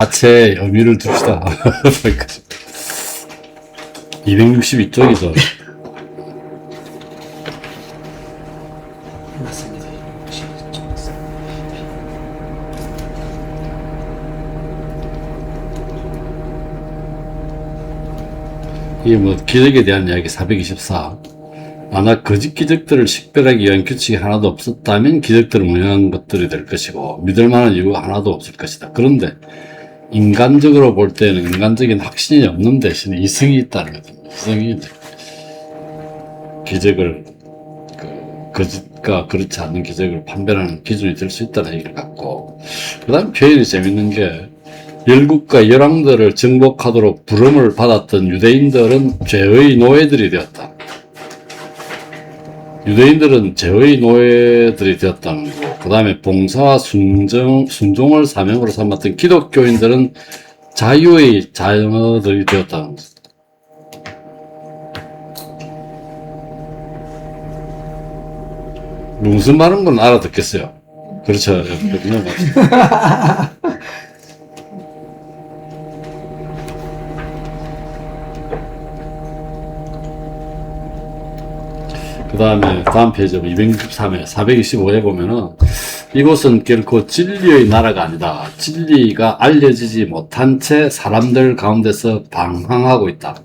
자체의 의미를 둡시다. 262쪽이죠. 맞습니다. 이게 뭐 기적에 대한 이야기 424. 만약 거짓 기적들을 식별하기 위한 규칙이 하나도 없었다면 기적들은 무용한 것들이 될 것이고 믿을 만한 이유가 하나도 없을 것이다. 그런데 인간적으로 볼 때는 인간적인 확신이 없는 대신에 이성이 있다는 거죠. 이성이 기적을 거짓과 그렇지 않는 기적을 판별하는 기준이 될 수 있다는 얘기를 갖고, 그 다음 표현이 재밌는 게 열국과 열왕들을 정복하도록 부름을 받았던 유대인들은 죄의 노예들이 되었다. 유대인들은 죄의 노예들이 되었다는 거고, 그 다음에 봉사와 순종을 사명으로 삼았던 기독교인들은 자유의 자녀들이 되었다는 거죠. 무슨 말인 건 알아듣겠어요. 그렇죠. 그 다음에 다음 페이지 263회 425에 보면은 이곳은 결코 진리의 나라가 아니다. 진리가 알려지지 못한 채 사람들 가운데서 방황하고 있다.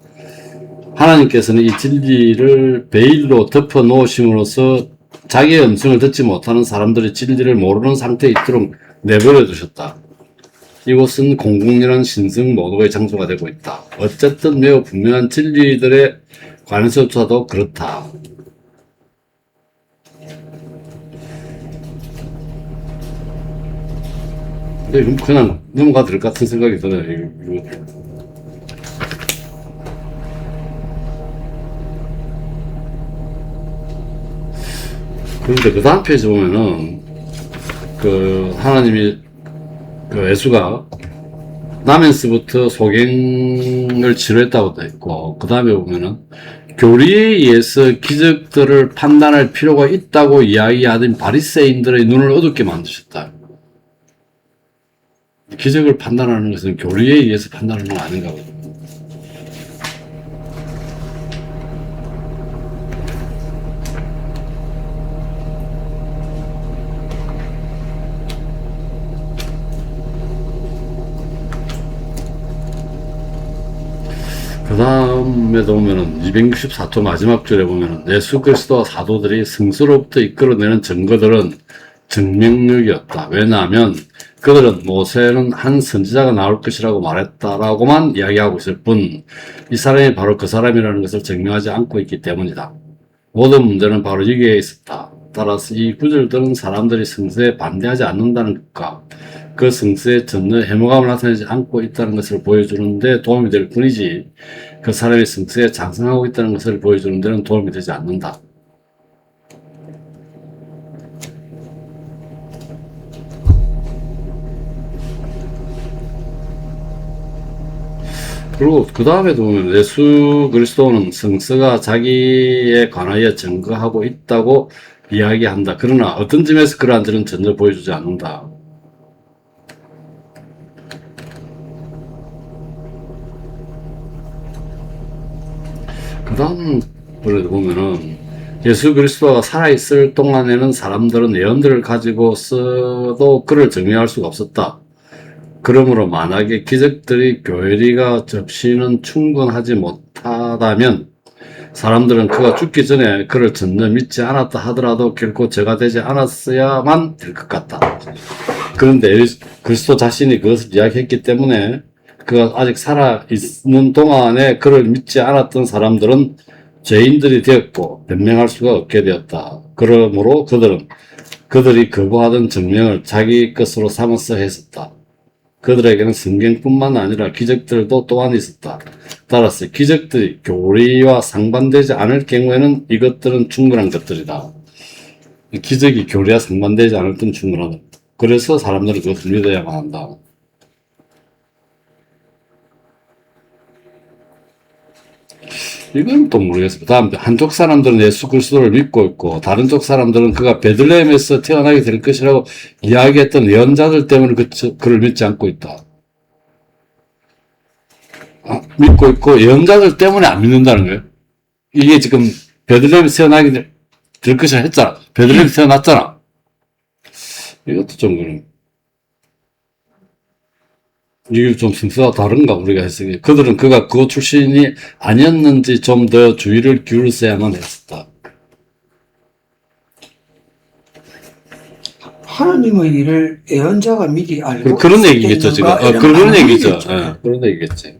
하나님께서는 이 진리를 베일로 덮어 놓으심으로써 자기의 음성을 듣지 못하는 사람들이 진리를 모르는 상태에 있도록 내버려 두셨다. 이곳은 공공연한 신성 모독의 장소가 되고 있다. 어쨌든 매우 분명한 진리들에 관해서조차도 그렇다. 근데 그냥 넘어가도 될 것 같은 생각이 드네요. 이거. 그런데 그 다음 페이지 보면은 하나님이 예수가 나멘스부터 소경을 치료했다고 돼 있고, 그 다음에 보면은 교리에 의해서 기적들을 판단할 필요가 있다고 이야기하던 바리새인들의 눈을 어둡게 만드셨다. 기적을 판단하는 것은 교리에 의해서 판단하는 건 아닌가 보다. 그 다음에도 보면은 264조 마지막 줄에 보면은 예수 그리스도와 사도들이 승수로부터 이끌어내는 증거들은 증명력이었다. 왜냐하면 그들은 모세는 한 선지자가 나올 것이라고 말했다라고만 이야기하고 있을 뿐 이 사람이 바로 그 사람이라는 것을 증명하지 않고 있기 때문이다. 모든 문제는 바로 여기에 있었다. 따라서 이 구절들은 사람들이 승수에 반대하지 않는다는 것과 그 승수에 전혀 해모감을 나타내지 않고 있다는 것을 보여주는 데 도움이 될 뿐이지 그 사람이 승수에 장성하고 있다는 것을 보여주는 데는 도움이 되지 않는다. 그리고 그 다음에도 보면 예수 그리스도는 성서가 자기에 관하여 증거하고 있다고 이야기한다. 그러나 어떤 점에서 그러한 점은 전혀 보여주지 않는다. 그 다음 글에도 보면은 예수 그리스도가 살아있을 동안에는 사람들은 예언들을 가지고 써도 그를 증명할 수가 없었다. 그러므로 만약에 기적들이 교리가 접시는 충분하지 못하다면 사람들은 그가 죽기 전에 그를 전혀 믿지 않았다 하더라도 결코 죄가 되지 않았어야만 될 것 같다. 그런데 그리스도 자신이 그것을 이야기했기 때문에 그가 아직 살아있는 동안에 그를 믿지 않았던 사람들은 죄인들이 되었고 변명할 수가 없게 되었다. 그러므로 그들이 거부하던 증명을 자기 것으로 삼아서 했었다. 그들에게는 성경뿐만 아니라 기적들도 또한 있었다. 따라서 기적들이 교리와 상반되지 않을 경우에는 이것들은 충분한 것들이다. 기적이 교리와 상반되지 않을 때는 충분하다. 그래서 사람들은 그것을 믿어야만 한다. 이건 또 모르겠습니다. 다음, 한쪽 사람들은 예수 그리스도를 믿고 있고 다른 쪽 사람들은 그가 베들레헴에서 태어나게 될 것이라고 이야기했던 예언자들 때문에 그를 믿지 않고 있다. 믿고 있고 예언자들 때문에 안 믿는다는 거예요. 이게 지금 베들레헴이 태어나기 될 것이라 했잖아. 베들레헴이 태어났잖아. 이것도 좀 그런. 이게 좀 순서가 다른가 우리가 했으니 그들은 그가 그 출신이 아니었는지 좀 더 주의를 기울였어야만 했었다. 하나님의 일을 예언자가 미리 알고 그런 얘기겠죠 지금. 그런 얘기죠. 그런 얘기겠지.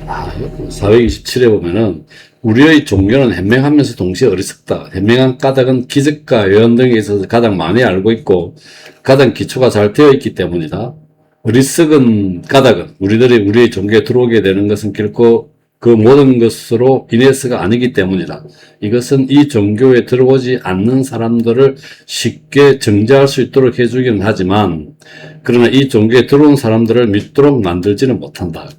아, 427에 보면은 우리의 종교는 현명하면서 동시에 어리석다. 현명한 까닭은 기적과 예언 등에 있어서 가장 많이 알고 있고 가장 기초가 잘 되어 있기 때문이다. 어리석은 까닭은 우리들이 우리의 종교에 들어오게 되는 것은 결코 그 모든 것으로 인해서가 아니기 때문이다. 이것은 이 종교에 들어오지 않는 사람들을 쉽게 정죄할 수 있도록 해주기는 하지만 그러나 이 종교에 들어온 사람들을 믿도록 만들지는 못한다.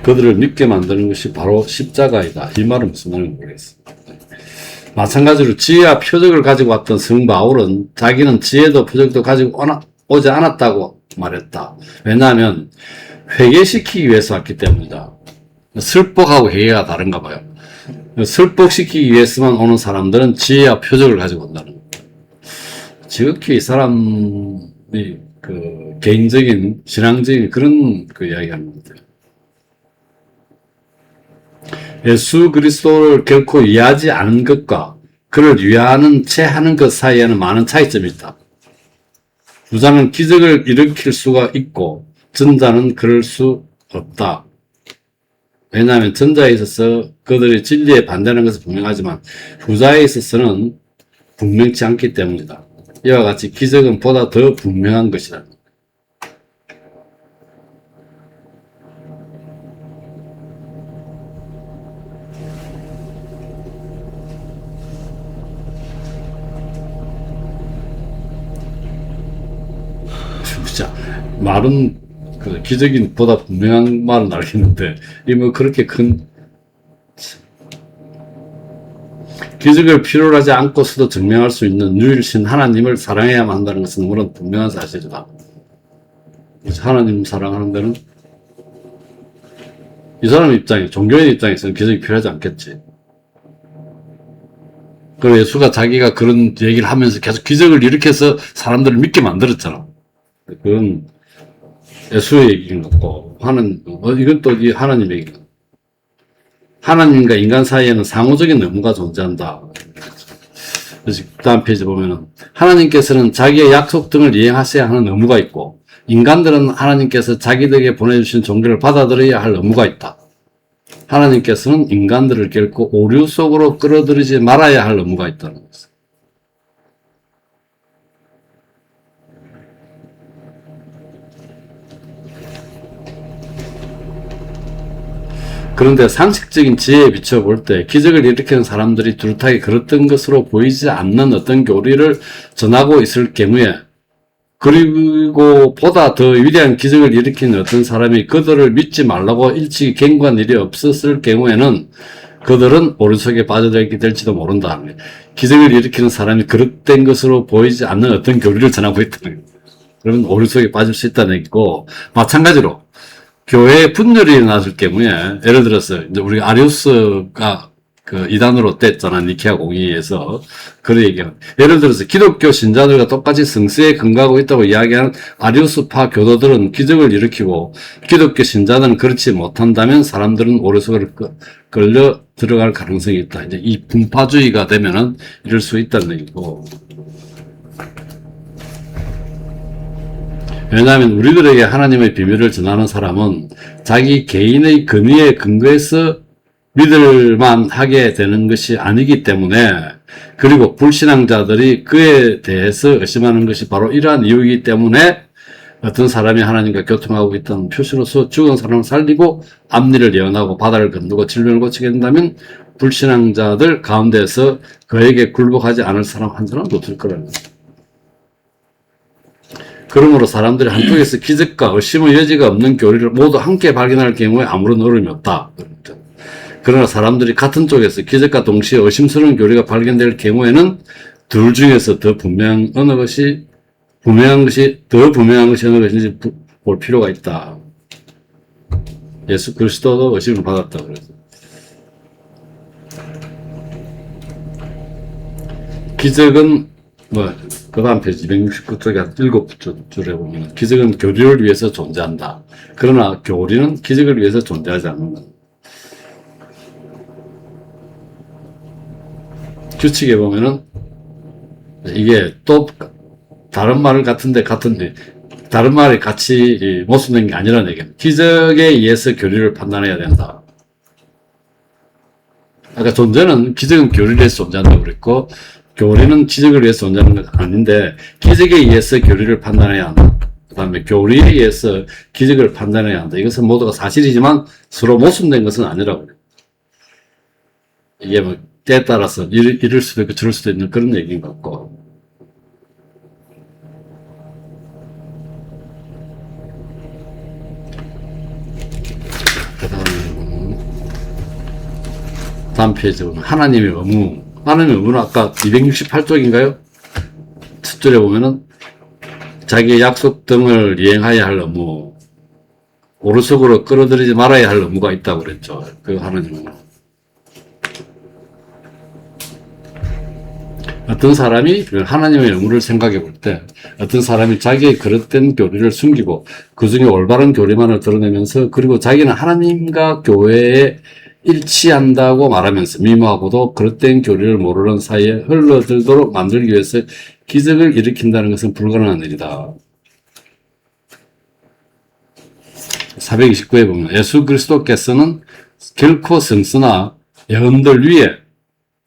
그들을 믿게 만드는 것이 바로 십자가이다. 이 말은 무슨 말인지 모르겠습니다. 마찬가지로 지혜와 표적을 가지고 왔던 성 바울은 자기는 지혜도 표적도 가지고 오지 않았다고 말했다. 왜냐하면 회개시키기 위해서 왔기 때문이다. 슬폭하고 회개가 다른가 봐요. 슬폭시키기 위해서만 오는 사람들은 지혜와 표적을 가지고 온다는 거예요. 지극히 이 사람이 그 개인적인 신앙적인 그런 그 이야기하는 것 같아요. 예수 그리스도를 결코 이해하지 않은 것과 그를 위하는 채 하는 것 사이에는 많은 차이점이 있다. 후자는 기적을 일으킬 수가 있고 전자는 그럴 수 없다. 왜냐하면 전자에 있어서 그들이 진리에 반대하는 것은 분명하지만 후자에 있어서는 분명치 않기 때문이다. 이와 같이 기적은 보다 더 분명한 것이다. 진짜 말은 그 기적인 보다 분명한 말은 알겠는데 이 뭐 그렇게 큰 기적을 필요로 하지 않고서도 증명할 수 있는 유일신 하나님을 사랑해야만 한다는 것은 물론 분명한 사실이다. 하나님 사랑하는 데는 이 사람 입장에 종교인 입장에서는 기적이 필요하지 않겠지. 그리고 예수가 자기가 그런 얘기를 하면서 계속 기적을 일으켜서 사람들을 믿게 만들었잖아. 그건 예수의 얘기인 것고, 이건 또 이 하나님의 얘기. 하나님과 인간 사이에는 상호적인 의무가 존재한다. 그래서 다음 페이지 보면은, 하나님께서는 자기의 약속 등을 이행하셔야 하는 의무가 있고, 인간들은 하나님께서 자기들에게 보내주신 종교를 받아들여야 할 의무가 있다. 하나님께서는 인간들을 결코 오류 속으로 끌어들이지 말아야 할 의무가 있다는 것입니다. 그런데 상식적인 지혜에 비춰볼 때 기적을 일으키는 사람들이 뚜렷하게 그렇던 것으로 보이지 않는 어떤 교리를 전하고 있을 경우에 그리고 보다 더 위대한 기적을 일으키는 어떤 사람이 그들을 믿지 말라고 일찍이 경고한 일이 없었을 경우에는 그들은 오른속에 빠져들게 될지도 모른다. 기적을 일으키는 사람이 그릇된 것으로 보이지 않는 어떤 교리를 전하고 있다는 거예요. 그러면 오른속에 빠질 수 있다는 얘기고, 마찬가지로 교회에 분열이 일어났을 경우에, 예를 들어서, 이제 우리 아리우스가 그 이단으로 뗐잖아, 니케아 공의에서. 그런 얘기는. 예를 들어서 기독교 신자들과 똑같이 성서에 근거하고 있다고 이야기하는 아리우스파 교도들은 기적을 일으키고, 기독교 신자들은 그렇지 못한다면 사람들은 오른속으로 끌려 들어갈 가능성이 있다. 이제 이 분파주의가 되면은 이럴 수 있다는 얘기고. 왜냐하면 우리들에게 하나님의 비밀을 전하는 사람은 자기 개인의 근위에 근거해서 믿을만 하게 되는 것이 아니기 때문에, 그리고 불신앙자들이 그에 대해서 의심하는 것이 바로 이러한 이유이기 때문에 어떤 사람이 하나님과 교통하고 있던 표시로서 죽은 사람을 살리고 앞니를 예언하고 바다를 건너고 질병을 고치게 된다면 불신앙자들 가운데서 그에게 굴복하지 않을 사람 한 사람도 없을 거라는 거예요. 그러므로 사람들이 한쪽에서 기적과 의심의 여지가 없는 교리를 모두 함께 발견할 경우에 아무런 어려움이 없다. 그러나 사람들이 같은 쪽에서 기적과 동시에 의심스러운 교리가 발견될 경우에는 둘 중에서 더 분명한 것이 어느 것인지 볼 필요가 있다. 예수 그리스도도 의심을 받았다. 그래서 기적은 그 다음 페이지 269쪽에 한 7줄에 보면 기적은 교리를 위해서 존재한다. 그러나 교리는 기적을 위해서 존재하지 않는다. 규칙에 보면은 이게 또 다른 말 같은데 다른 말이 같이 모순된 게 아니라는 얘기입니다. 기적에 의해서 교리를 판단해야 된다. 아까 존재는 기적은 교리를 위해서 존재한다고 그랬고 교리는 기적을 위해서 존재하는 건 아닌데 기적에 의해서 교리를 판단해야 한다. 그 다음에 교리에 의해서 기적을 판단해야 한다. 이것은 모두가 사실이지만 서로 모순된 것은 아니라고 그래요. 이게 때에 따라서 이럴 수도 있고 저럴 수도 있는 그런 얘기인 것 같고. 다음 페이지 보면 하나님의 의무는 아까 268쪽인가요? 첫 줄에 보면은 자기의 약속 등을 이행하여야 할 의무, 오른쪽으로 끌어들이지 말아야 할 의무가 있다고 그랬죠. 그 하나님은. 어떤 사람이 하나님의 의무를 생각해 볼 때 어떤 사람이 자기의 그릇된 교리를 숨기고 그 중에 올바른 교리만을 드러내면서 그리고 자기는 하나님과 교회에 일치한다고 말하면서 미모하고도 그릇된 교리를 모르는 사이에 흘러들도록 만들기 위해서 기적을 일으킨다는 것은 불가능한 일이다. 429에 보면 예수 그리스도께서는 결코 성스나 예언들 위에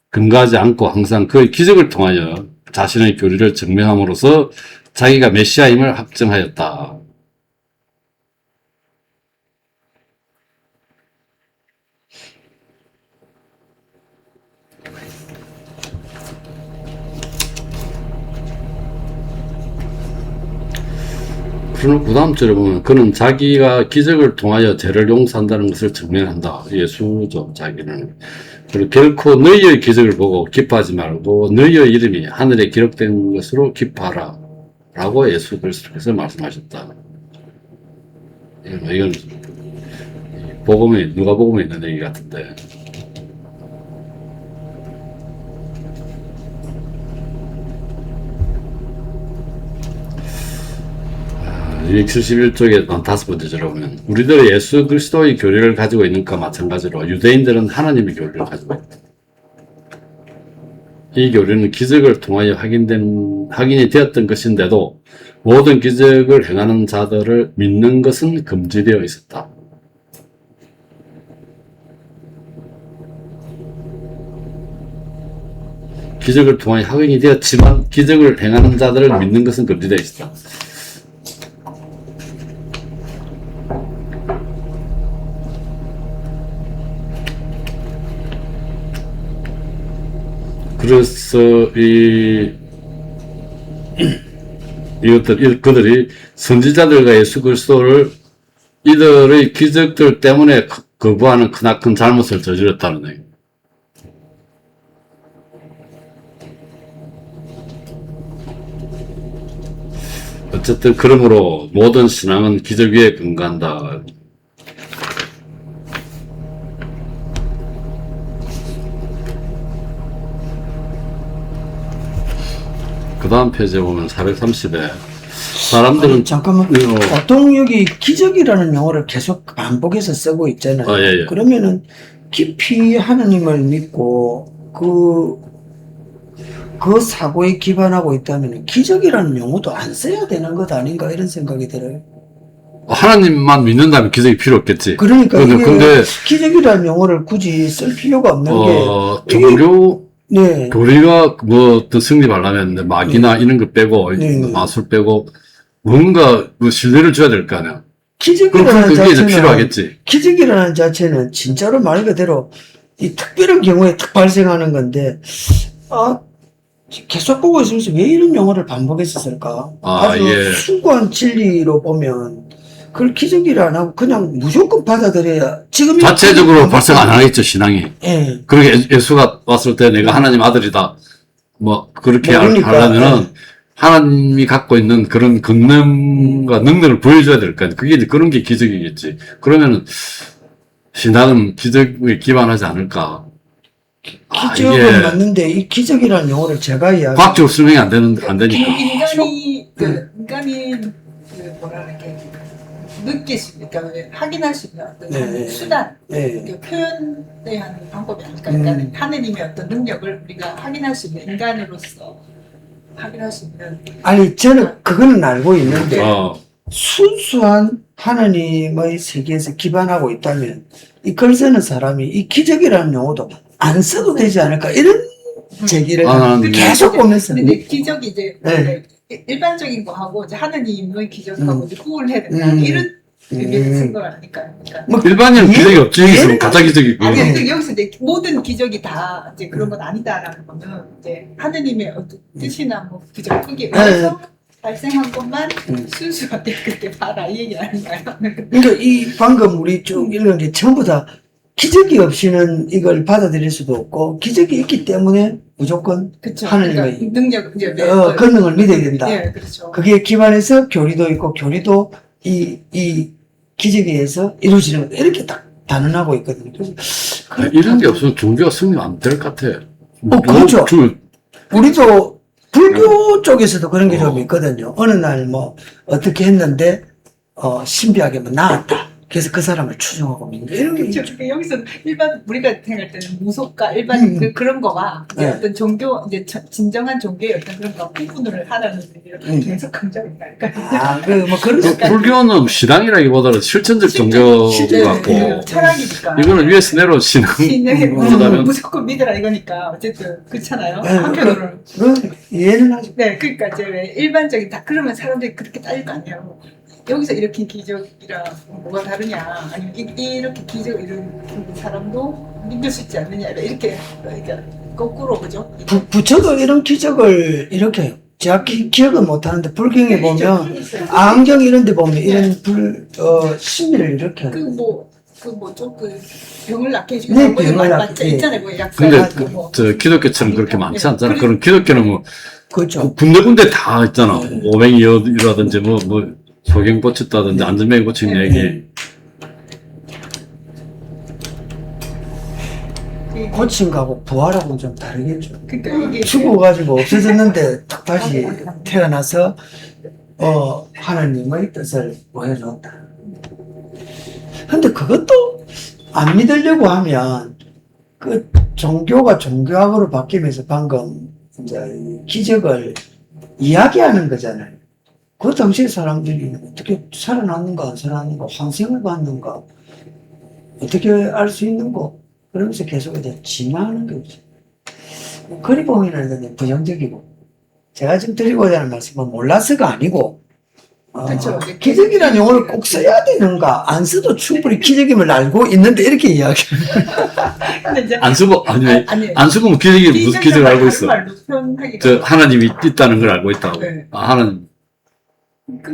근거하지 않고 항상 그의 기적을 통하여 자신의 교리를 증명함으로써 자기가 메시아임을 확증하였다. 그러나 그 다음 절에 보면 그는 자기가 기적을 통하여 죄를 용서한다는 것을 증명한다. 예수죠, 자기는. 그리고 결코 너희의 기적을 보고 기뻐하지 말고 너희의 이름이 하늘에 기록된 것으로 기뻐하라. 라고 예수 그리스도께서 말씀하셨다. 이건 누가복음에 있는 얘기 같은데. 271쪽에 다섯 번째 절에 보면 우리들의 예수 그리스도의 교리를 가지고 있는 것과 마찬가지로 유대인들은 하나님의 교리를 가지고 있다. 이 교리는 기적을 통하여 확인이 되었던 것인데도 모든 기적을 행하는 자들을 믿는 것은 금지되어 있었다. 기적을 통하여 확인이 되었지만 기적을 행하는 자들을 믿는 것은 금지되어 있었다. 그래서 그들이 선지자들과 예수 그리스도를 이들의 기적들 때문에 거부하는 크나큰 잘못을 저질렀다는 얘기. 어쨌든 그러므로 모든 신앙은 기적 위에 근거한다. 그 다음 페이지에 보면 430에 사람들은 아니, 잠깐만 보통 여기 기적이라는 용어를 계속 반복해서 쓰고 있잖아요. 예. 그러면은 깊이 하나님을 믿고 그 사고에 기반하고 있다면 기적이라는 용어도 안 써야 되는 것 아닌가 이런 생각이 들어요. 하나님만 믿는다면 기적이 필요 없겠지. 그러니까 근데 기적이라는 용어를 굳이 쓸 필요가 없는 게 종교 네. 교리가 더 성립하려면 마귀나 이런 거 빼고 마술 빼고 뭔가 신뢰를 줘야 될 거 아니야. 기적이라는 그게 이제 필요하겠지. 기적이라는 자체는 진짜로 말 그대로 이 특별한 경우에 딱 발생하는 건데 계속 보고 있으면서 왜 이런 용어를 반복해서 쓸까? 아주 숭고한 진리로 보면 그걸 기적이라 안 하고 그냥 무조건 받아들여야 지금 자체적으로 발생 안 하겠죠, 신앙이. 예. 그렇게 예수가 왔을 때 내가 하나님 아들이다. 뭐, 그렇게 모르니까, 하려면은, 하나님이 갖고 있는 그런 권능과 능력을 보여줘야 될 거 아니에요. 그게 이제 그런 게 기적이겠지. 그러면은, 신앙은 기적에 기반하지 않을까. 기적은 맞는데 이 기적이라는 용어를 제가 이야기 과학적으로 설명이 안 되니까. 인간이 뭐라 이렇게 느끼시니까 확인하시면 어떤 네. 수단, 네. 표현해야 하는 방법이 아닐까. 그러니까 하느님의 어떤 능력을 우리가 확인할 수 있는 인간으로서 확인하시면 아니 저는 그거는 알고 있는데 어, 순수한 하나님의 세계에서 기반하고 있다면 이 글 쓰는 사람이 이 기적이라는 용어도 안 써도 되지 않을까 이런 제기를 계속 보면서 근데 기적이 이제 네. 일반적인 거하고 이제 하느님의 기적하고 이제 구분을 해야 된다. 이런 의미에서 음. 쓴 걸 아닐까요? 그러니까 뭐 일반인은 기적이 없지. 얘는 있으면 가짜 기적이고. 아니, 근데 여기서 이제 모든 기적이 다 이제 그런 건 아니다라는 거는 이제 하느님의 어떤 뜻이나 뭐 기적 그게 어디서 발생한 것만 순수하게 그렇게 봐라 이 얘기 아닌가요? 그러니까 이 방금 우리 쭉 읽은 게 전부 다 기적이 없이는 이걸 받아들일 수도 없고 기적이 있기 때문에 무조건 그렇죠. 하느님의 그러니까 능력 이제 권능을 믿어야 된다. 네, 그렇죠. 그게 기반해서 교리도 있고 교리도 이 기적에 의해서 이루어지는 거다. 이렇게 딱 단언하고 있거든요. 그래서 이런 게 없으면 종교가 승리 안 될 것 같아. 그렇죠. 좀 우리도 불교 쪽에서도 그런 게 좀 있거든요. 어느 날 뭐 어떻게 했는데 신비하게 뭐 나았다. 그래서 그 사람을 추종하고 믿는 이런 게 있죠. 그렇죠. 여기서는 일반 우리가 생각할 때는 무속과 일반 그런 거와 이제 네. 어떤 종교 이제 진정한 종교의 어떤 그런 거 구분을 하라는 의미로 계속 강조합니다. 그러니까 뭐 그런 불교는 신앙이라기보다는 실천적 종교 같고 철학이니까 이거는 위에서 내려 신앙 신앙 무조건 믿으라 이거니까 어쨌든 그렇잖아요. 네, 한편으로는 이해는 하죠. 네, 그러니까 이제 왜 일반적인 다 그러면 사람들이 그렇게 따질 거 아니에요. 여기서 이렇게 기적이라 뭐가 다르냐, 아니면 이렇게 기적 이런 사람도 믿을 수 있지 않느냐, 이렇게 그러니까 거꾸로 그죠? 부처도 이런 기적을 이렇게 제가 기억은 못하는데 불경에 보면 안경 이런 데 보면 이런 신비를 이렇게 그뭐좀 병을 낫게 해주고 네, 뭐 병을 맞 낫게, 있잖아요, 뭐 약간 근데 뭐 저 기독교처럼 그렇게 많지 않잖아. 네. 그런 기독교는 뭐 그렇죠. 군데군데 다 있잖아. 오뱅이라든지 뭐 소경 고쳤다든지 안전뱅이 고친 얘기. 고친 거하고 부활하고는 좀 다르겠죠. 그러니까 이게 죽어가지고 없어졌는데 딱 다시 태어나서 하나님의 뜻을 보여줬다. 근데 그것도 안 믿으려고 하면 그 종교가 종교학으로 바뀌면서 방금 이제 기적을 이야기하는 거잖아요. 그 당시에 사람들이 어떻게 살아났는가 안 살아났는가 환생을 받는가 어떻게 알 수 있는가 그러면서 계속 이제 진화하는 거죠. 그리 보면은 근데 부정적이고 제가 지금 드리고자 하는 말씀은 몰라서가 아니고 그렇죠. 기적이라는 용어를 꼭 써야 되는가 안 써도 충분히 기적임을 알고 있는데 이렇게 이야기하는 근데 이제 안 쓰고 아니 아니 안 쓰고 뭐 기적이 무슨 기적을 알고 있어. 말로 표현하기가 저 하나님이 있다는 걸 알고 있다고. 네. 하나님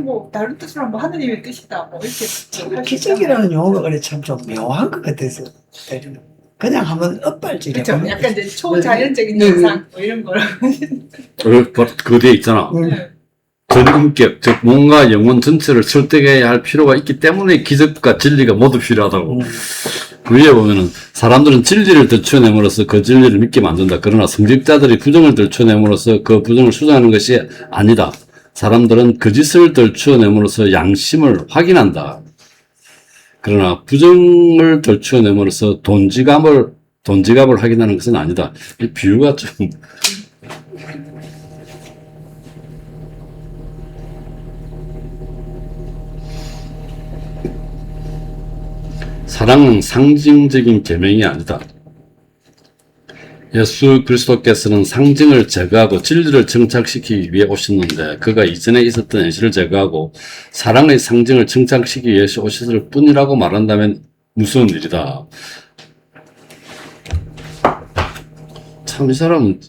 뭐 다른 뜻으로 뭐 하느님의 뜻이다 뭐 이렇게 기적이라는 용어가 그래 참 좀 묘한 것 같아서 그냥 한번 엇발질해 그렇죠. 보면 약간 이제 초자연적인 네. 현상 뭐 이런 거라. 그 뒤에 있잖아. 전인격, 즉 뭔가 영혼 전체를 설득해야 할 필요가 있기 때문에 기적과 진리가 모두 필요하다고. 그 위에 보면은 사람들은 진리를 들춰냄으로써 그 진리를 믿게 만든다. 그러나 성직자들이 부정을 들춰냄으로써 그 부정을 수정하는 것이 아니다. 사람들은 거짓을 들춰냄으로써 양심을 확인한다. 그러나 부정을 들춰냄으로써 돈지갑을 확인하는 것은 아니다. 이 비유가 좀 사랑은 상징적인 계명이 아니다. 예수 그리스도께서는 상징을 제거하고 진리를 정착시키기 위해 오셨는데 그가 이전에 있었던 현실을 제거하고 사랑의 상징을 정착시키기 위해 오셨을 뿐이라고 말한다면 무서운 일이다. 참 이 사람은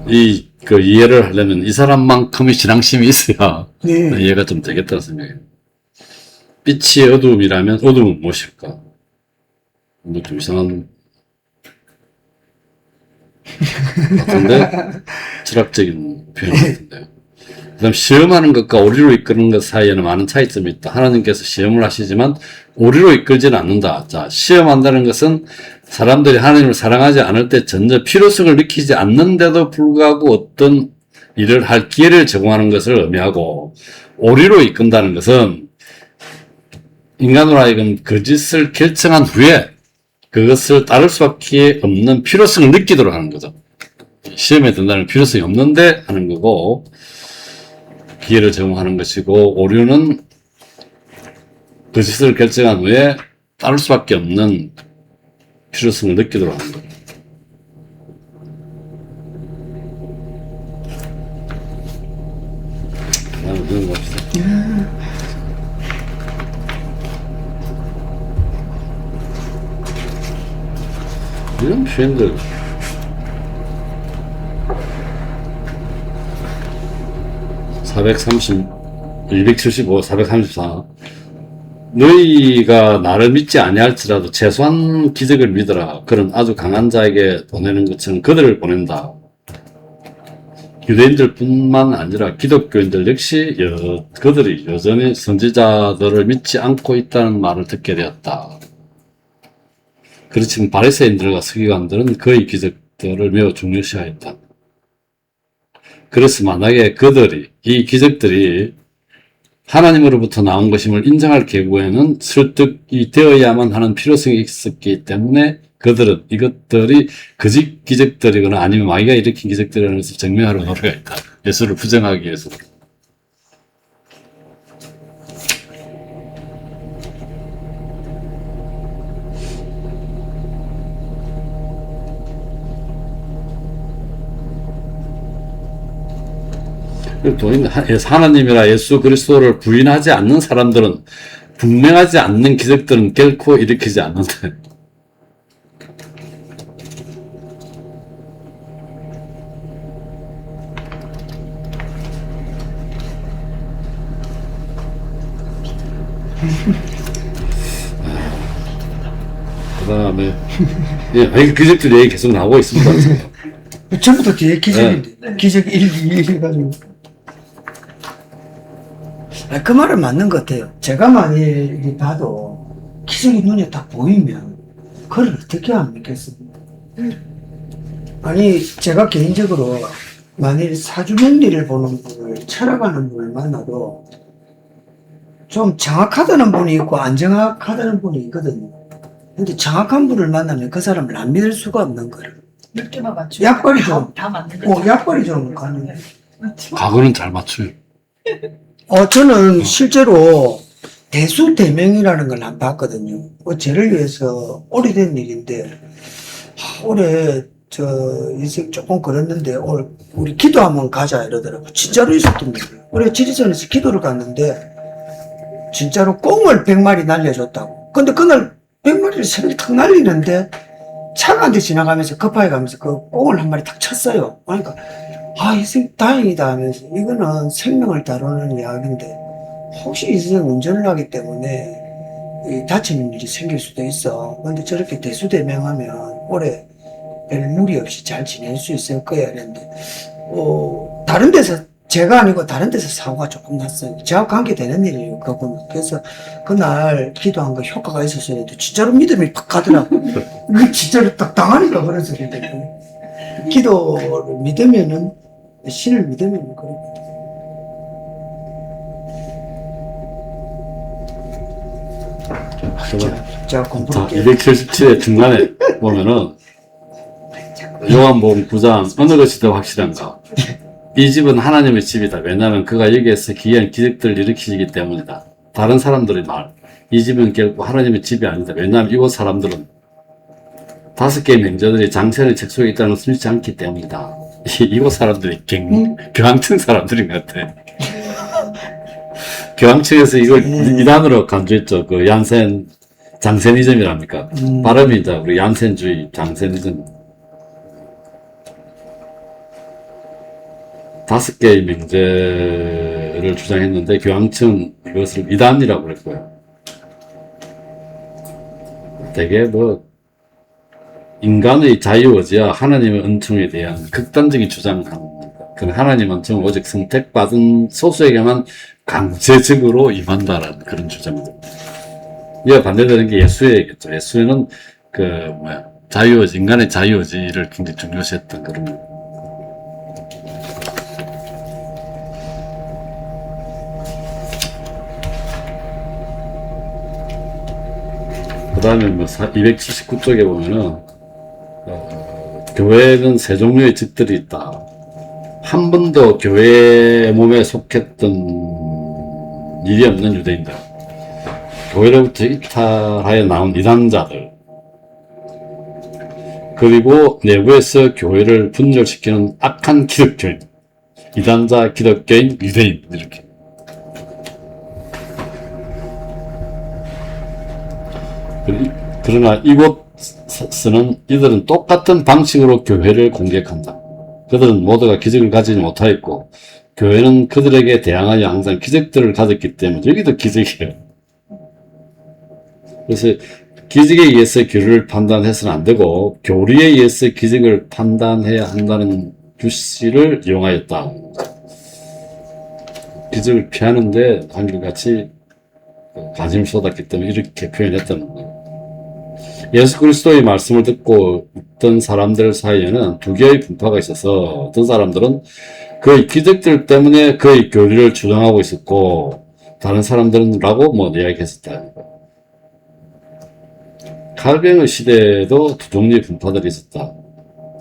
이 그 이해를 하려면 이 사람만큼의 신앙심이 있어야 네. 이해가 좀 되겠다는 생각이에요. 빛이 어두움이라면 어두움은 무엇일까? 뭐 좀 이상한 같은데 철학적인 표현 같은데요. 그다음 시험하는 것과 오리로 이끄는 것 사이에는 많은 차이점이 있다. 하나님께서 시험을 하시지만 오리로 이끌지는 않는다. 자, 시험한다는 것은 사람들이 하나님을 사랑하지 않을 때 전혀 필요성을 느끼지 않는데도 불구하고 어떤 일을 할 기회를 제공하는 것을 의미하고, 오리로 이끈다는 것은 인간으로 하여금 그 짓을 결정한 후에 그것을 따를 수밖에 없는 필요성을 느끼도록 하는 거죠. 시험에 든다는 필요성이 없는데 하는 거고, 기회를 제공하는 것이고, 오류는 그 짓을 결정한 후에 따를 수밖에 없는 필요성을 느끼도록 하는 거예요. 다음에 그런 거 봅시다. 이런 표현들. (430) 275, 434. 너희가 나를 믿지 아니할지라도 최소한 기적을 믿어라. 그런 아주 강한 자에게 보내는 것처럼 그들을 보낸다. 유대인들 뿐만 아니라 기독교인들 역시 그들이 여전히 선지자들을 믿지 않고 있다는 말을 듣게 되었다. 그렇지만 바리새인들과 서기관들은 그의 기적들을 매우 중요시하였다. 그래서 만약에 이 기적들이 하나님으로부터 나온 것임을 인정할 경우에는 설득이 되어야만 하는 필요성이 있었기 때문에 그들은 이것들이 거짓 기적들이거나 아니면 마귀가 일으킨 기적들이라는 것을 증명하려 노력했다. 예수를 부정하기 위해서. 하나님이라 예수 그리스도를 부인하지 않는 사람들은 분명하지 않는 기적들은 결코 일으키지 않는다. 그 다음에 기적들 얘기 계속 나오고 있습니다. 처음부터 뒤에 기적인데 기적 1, 2 해가지고 그 말은 맞는 것 같아요. 제가 만일 봐도 기적이 눈에 딱 보이면 그걸 어떻게 안 믿겠습니까? 아니 제가 개인적으로 만일 사주명리를 보는 분을 철학하는 분을 만나도 좀 정확하다는 분이 있고 안 정확하다는 분이 있거든요. 근데 정확한 분을 만나면 그 사람을 안 믿을 수가 없는 거예요. 몇 개만 맞추 약발이 좀, 다 맞는 거죠. 약발이 좀 가는. 과거는 잘 맞춰요. 저는 실제로 대수대명이라는 걸 안 봤거든요. 쟤를 위해서 오래된 일인데, 올해 인생 조금 걸었는데, 오늘 우리 기도 한번 가자 이러더라고. 진짜로 있었던 일이에요. 우리가 지리산에서 기도를 갔는데, 진짜로 꽁을 100마리 날려줬다고. 근데 그날 100마리를 새벽에 탁 날리는데, 차가 한 대 지나가면서 급하게 가면서 그 꽁을 한 마리 탁 쳤어요. 그러니까, 인생 다행이다 하면서, 이거는 생명을 다루는 이야기인데, 혹시 인생 운전을 하기 때문에 다치는 일이 생길 수도 있어. 근데 저렇게 대수대명하면 올해 별 무리 없이 잘 지낼 수 있을 거야. 그랬는데, 다른 데서, 제가 아니고 다른 데서 사고가 조금 났어요. 제가 관계되는 일이에요, 그거는. 그래서 그날 기도한 거 효과가 있었어요. 진짜로 믿음이 팍 가더라고. 그 진짜로 딱 당하니까 그런 소리 때문에. 기도를 믿으면은, 신을 믿으면 그렇거든. 자, 공부를 277의 중간에 보면은 요한복음 9장 어느 것이 더 확실한가? 이 집은 하나님의 집이다. 왜냐하면 그가 여기에서 기이한 기적들을 일으키기 때문이다. 다른 사람들의 말, 이 집은 결코 하나님의 집이 아니다. 왜냐하면 이곳 사람들은 5개의 맹자들이 장세의 책 속에 있다는 것을 믿지 않기 때문이다. 이곳 사람들이 교황청 사람들인 것 같아. 교황청에서 이걸 이단으로 간주했죠. 그 장세니즘이랍니까? 발음이 이제 우리 얀센주의, 장세니즘. 5개의 명제를 주장했는데 교황청은 이것을 이단이라고 그랬고요. 되게 뭐 인간의 자유의지와 하나님의 은총에 대한 극단적인 주장을 합니다. 그 하나님 은총은 오직 선택받은 소수에게만 강제적으로 임한다라는 그런 주장입니다. 이와 반대되는 게 예수의겠죠. 예수는 자유의지, 인간의 자유의지를 굉장히 중요시했던 그런. 그 다음에 279쪽에 보면은, 교회는 세 종류의 직들이 있다. 한 번도 교회 몸에 속했던 일이 없는 유대인들, 교회로부터 이탈하여 나온 이단자들, 그리고 내부에서 교회를 분열시키는 악한 기독교인, 이단자, 기독교인, 유대인, 이렇게. 그러나 이곳에서는 이들은 똑같은 방식으로 교회를 공격한다. 그들은 모두가 기적을 가지지 못하였고, 교회는 그들에게 대항하여 항상 기적들을 가졌기 때문에, 여기도 기적이에요. 그래서 기적에 의해서 교리를 판단해서는 안 되고, 교리에 의해서 기적을 판단해야 한다는 규칙을 이용하였다. 기적을 피하는데 한결같이 관심을 쏟았기 때문에 이렇게 표현했다는 거예요. 예수 그리스도의 말씀을 듣고 있던 사람들 사이에는 두 개의 분파가 있어서 어떤 사람들은 그의 기적들 때문에 그의 교리를 주장하고 있었고 다른 사람들은 라고 이야기했었다. 칼뱅의 시대에도 두 종류의 분파들이 있었다.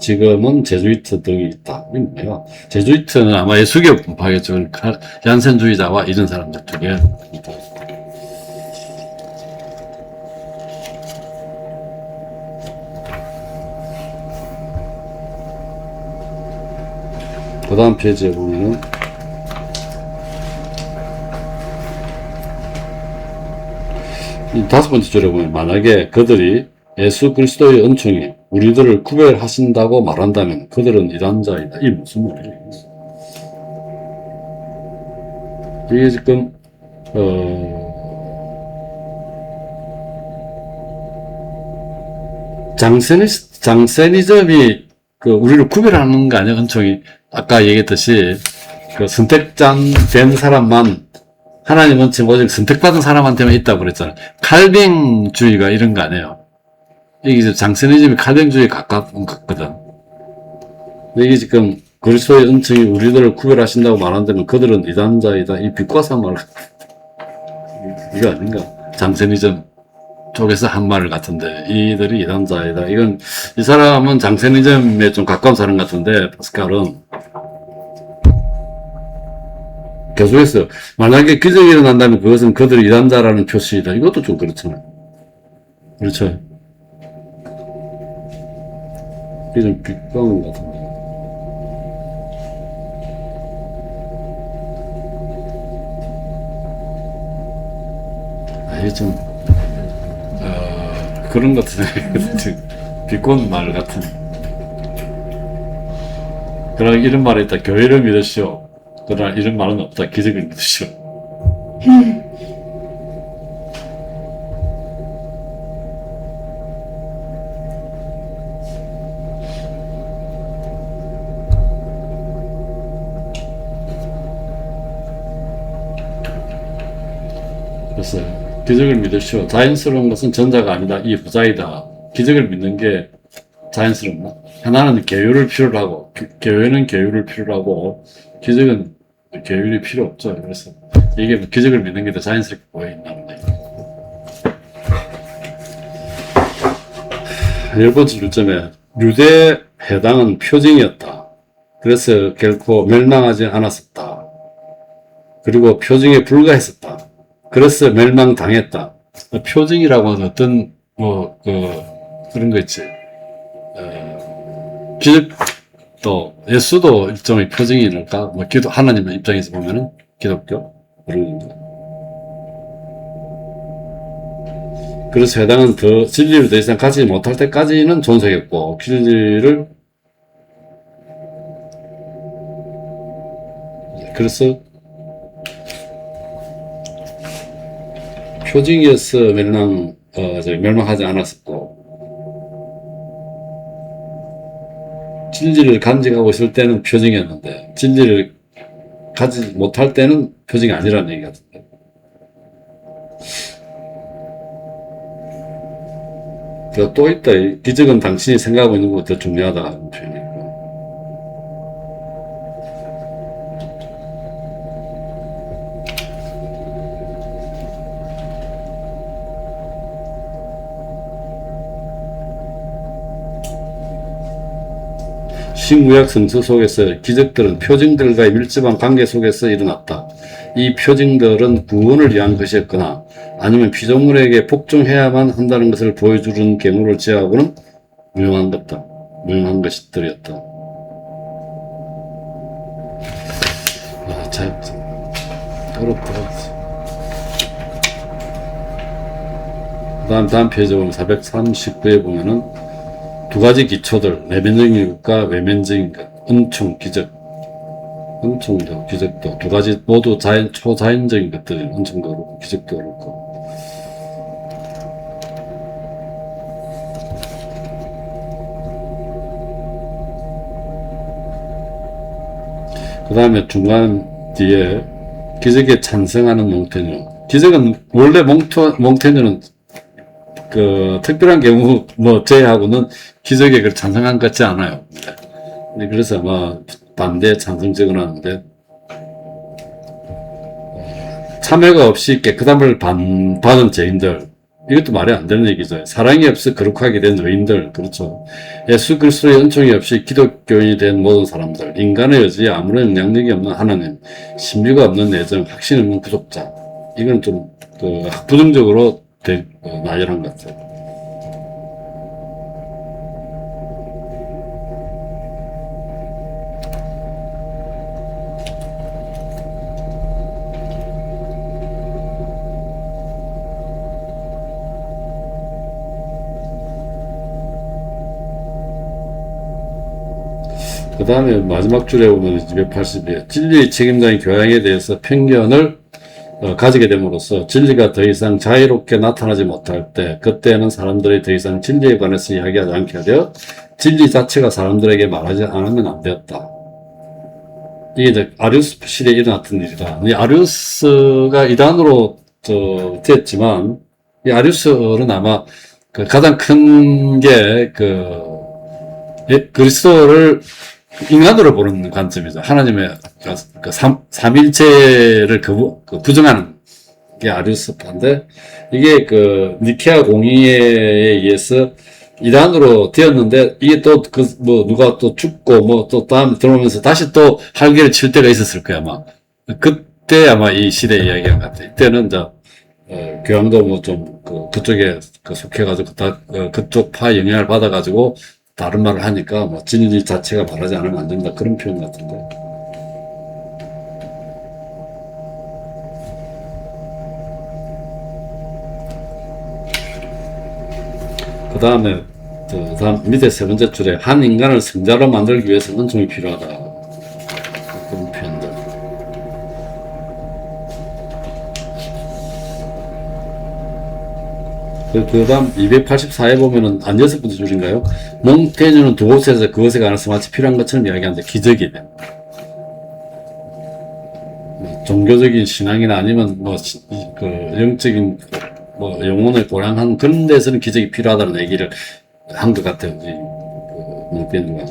지금은 제주이트들이 있다. 이게 뭐예요? 제주이트는 아마 예수교 분파겠죠. 얀센주의자와 이런 사람들 두 개의 분파. 그 다음 페이지에 보면은 이 5번째 줄에 보면 만약에 그들이 예수 그리스도의 은총이 우리들을 구별하신다고 말한다면 그들은 이단자이다. 이게 무슨 말이에요? 이게 지금 장세니즘이 우리를 구별하는 거 아니야? 은총이 아까 얘기했듯이 선택된 사람만 하나님 은총 오직 선택받은 사람한테만 있다고 그랬잖아요. 칼뱅주의가 이런 거 아니에요. 이게 장세니즘이 칼뱅주의에 가까운 것 같거든. 근데 이게 지금 그리스도의 은총이 우리들을 구별하신다고 말한다면 그들은 이단자이다. 이 빛과사 말 이거 아닌가? 장세니즘 쪽에서 한 말 같은데 이들이 이단자이다. 이건 이 사람은 장세니즘에 좀 가까운 사람 같은데 파스칼은 계속해서 만약에 기적이 일어난다면 그것은 그들이 이단자라는 표시이다. 이것도 좀 그렇잖아요. 그렇죠? 이게 좀 빗방울 같은데. 이게 좀 그런 것 같은데 비꼰 말 같은. 그러나 이런 말이 있다. 교회를 믿으시오. 그러나 이런 말은 없다. 기적을 믿으시오. 그래서 기적을 믿으시오. 자연스러운 것은 전자가 아니다. 이 후자이다. 기적을 믿는 게 자연스럽나? 하나는 계율을 필요로 하고, 교회는 계율을 필요로 하고, 기적은 계율이 필요 없죠. 그래서 이게 기적을 믿는 게 더 자연스럽게 보인다는 거예요. 10번째 줄점에 유대 해당은 표징이었다. 그래서 결코 멸망하지 않았었다. 그리고 표징에 불과했었다. 그래서 멸망당했다. 표징이라고 하는 어떤 그런 거 있지. 기적도 예수도 일종의 표징이랄까. 하나님의 입장에서 보면은 기독교 그런 거. 그래서 해당은 더 진리를 더 이상 가지지 못할 때까지는 존속했고 진리를 그래서 표징이어서 멸망하지 않았었고, 진리를 간직하고 있을 때는 표징이었는데, 진리를 가지 못할 때는 표징이 아니라는 얘기 같은데. 또 있다. 이 기적은 당신이 생각하고 있는 것보다 더 중요하다는 표현이 있고. 신구약 성서 속에서 기적들은 표징들과의 밀접한 관계 속에서 일어났다. 이 표징들은 구원을 위한 것이었거나 아니면 피조물에게 복종해야만 한다는 것을 보여주는 경우를 제하고는 무용한 것들이었다. 참 어렵다. 다음 페이지 보면 439에 보면은 두 가지 기초들, 내면적인 것과 외면적인 것, 은총, 기적. 은총도 기적도 두 가지 모두 초자연적인 것들이 은총도 그렇고 기적도 그렇고. 그 다음에 중간 뒤에 기적에 찬성하는 몽테뉴. 기적은 원래 몽테뉴는 그 특별한 경우 제외하고는 기적에 그 찬성한 것 같지 않아요. 그래서 반대 찬성 적어놨는데, 참회가 없이 깨끗함을 받은 죄인들, 이것도 말이 안 되는 얘기죠. 사랑이 없어 거룩하게 된 의인들, 그렇죠. 예수 그리스도의 은총이 없이 기독교인이 된 모든 사람들, 인간의 의지에 아무런 영향력이 없는 하나님, 신비가 없는 내정, 확신 없는 구속자. 이건 좀 부정적으로 나열한 것 같아요. 그 다음에 마지막 줄에 보면 280에 진리의 책임자인 교양에 대해서 편견을 가지게 됨으로써 진리가 더 이상 자유롭게 나타나지 못할 때, 그때는 사람들이 더 이상 진리에 관해서 이야기하지 않게 되어 진리 자체가 사람들에게 말하지 않으면 안 되었다. 이게 이제 아리우스 시대에 일어났던 일이다. 이 아리우스가 이단으로 됐지만, 이 아리우스는 아마 가장 큰 게 그리스도를 인간으로 보는 관점이죠. 하나님의 삼일체를 부정하는 게 아리우스파인데, 이게 니케아 공의회에 의해서 이단으로 되었는데, 이게 또 누가 또 죽고 또 다음 들어오면서 다시 또 활개를 칠 때가 있었을 거야, 아마. 그때 아마 이 시대 이야기한 것 같아. 이때는 교황도 그쪽에 속해가지고 그쪽 파 영향을 받아가지고 다른 말을 하니까 진리 자체가 말하지 않으면 안 된다, 그런 표현 같은데. 그 다음에 밑에 세 번째 줄에 한 인간을 성자로 만들기 위해서는 은총이 필요하다, 그런 표현들. 그 다음 284에 보면은 한 6번째 줄인가요? 몽테뉴는 두 곳에서 그것에 관해서 마치 필요한 것처럼 이야기하는데 기적이 돼. 종교적인 신앙이나 아니면 영적인 영혼을 보양한 그런 데서는 기적이 필요하다는 얘기를 한 것 같아요. 몽테뉴가.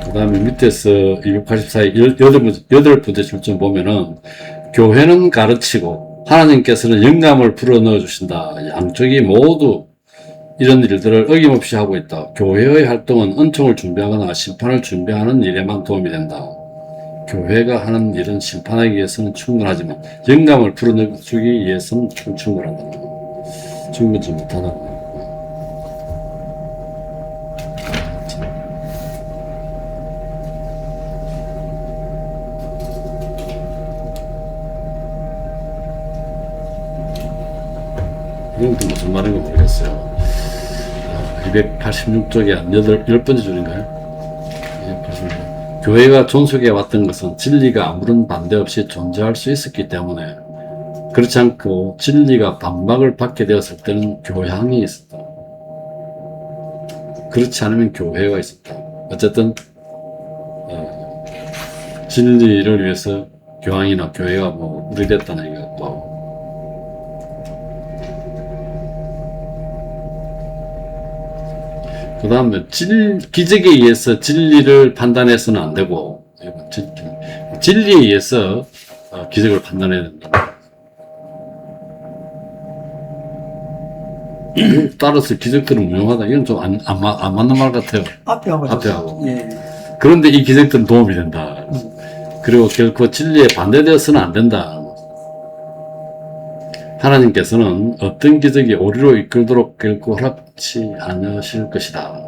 그 다음에 밑에서 284의 8번째 줄쯤 보면은 교회는 가르치고 하나님께서는 영감을 불어넣어 주신다. 양쪽이 모두 이런 일들을 어김없이 하고 있다. 교회의 활동은 은총을 준비하거나 심판을 준비하는 일에만 도움이 된다. 교회가 하는 일은 심판하기 위해서는 충분하지만 영감을 불어넣어 주기 위해서는 충분하다. 충분치 못하다. 이건 또 무슨 말인지 모르겠어요. 286쪽에 한 10번째 줄인가요? 286. 교회가 존속해 왔던 것은 진리가 아무런 반대 없이 존재할 수 있었기 때문에 그렇지 않고 진리가 반박을 받게 되었을 때는 교향이 있었다. 그렇지 않으면 교회가 있었다. 어쨌든 진리를 위해서 교황이나 교회가 뭐 우리됐다는 얘기가 또 그 다음에 기적에 의해서 진리를 판단해서는 안 되고 진리에 의해서 기적을 판단해야 된다. 따라서 기적들은 무용하다. 이건 좀 안 맞는 말 같아요. 앞에 하고. 앞에 하고. 예. 그런데 이 기적들은 도움이 된다. 그리고 결코 진리에 반대되어서는 안 된다. 하나님께서는 어떤 기적이 오류로 이끌도록 결코 허락치 않으실 것이다.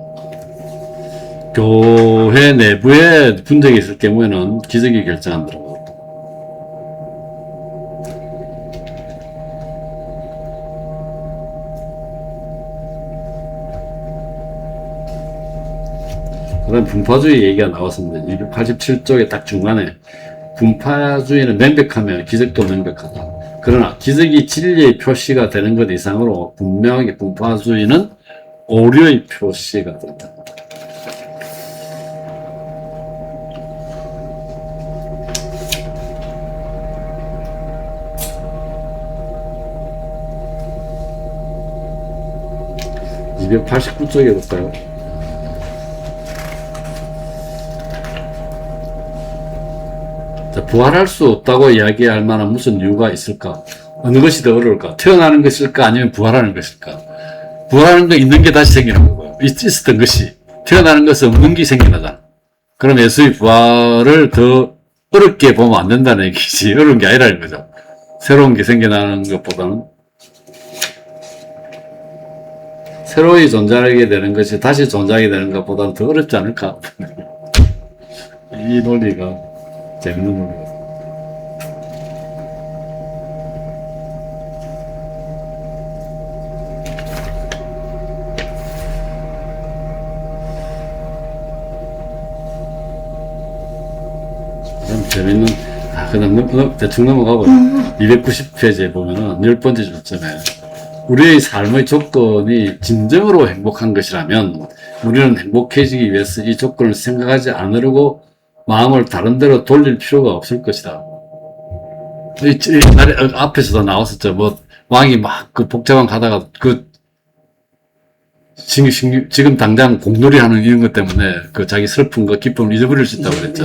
교회 내부에 분쟁이 있을 경우에는 기적이 결정한다. 그 다음 분파주의 얘기가 나왔습니다. 287쪽에 딱 중간에 분파주의는 명백하면 기적도 명백하다. 그러나 기적이 진리의 표시가 되는 것 이상으로 분명하게 분파주의는 오류의 표시가 된다. (289쪽에) 볼까요? 부활할 수 없다고 이야기할 만한 무슨 이유가 있을까? 어느 것이 더 어려울까? 태어나는 것일까? 아니면 부활하는 것일까? 부활하는 거 있는 게 다시 생기는 거고요. 있었던 것이. 태어나는 것은 없는 게 생기나잖아. 그럼 예수의 부활을 더 어렵게 보면 안 된다는 얘기지. 어려운 게 아니라는 거죠. 새로운 게 생겨나는 것보다는. 새로이 존재하게 되는 것이 다시 존재하게 되는 것보다는 더 어렵지 않을까? 이 논리가 재밌는 논리가. 재밌는, 그냥 대충 넘어가고, 290페이지에 보면은, 10번째 줄점에, 우리의 삶의 조건이 진정으로 행복한 것이라면, 우리는 행복해지기 위해서 이 조건을 생각하지 않으려고 마음을 다른 데로 돌릴 필요가 없을 것이다. 옛날에 앞에서도 나왔었죠. 뭐, 왕이 막 그 복잡한 가다가 지금 당장 공놀이 하는 이런 것 때문에 그 자기 슬픔과 기쁨을 잊어버릴 수 있다고 그랬죠.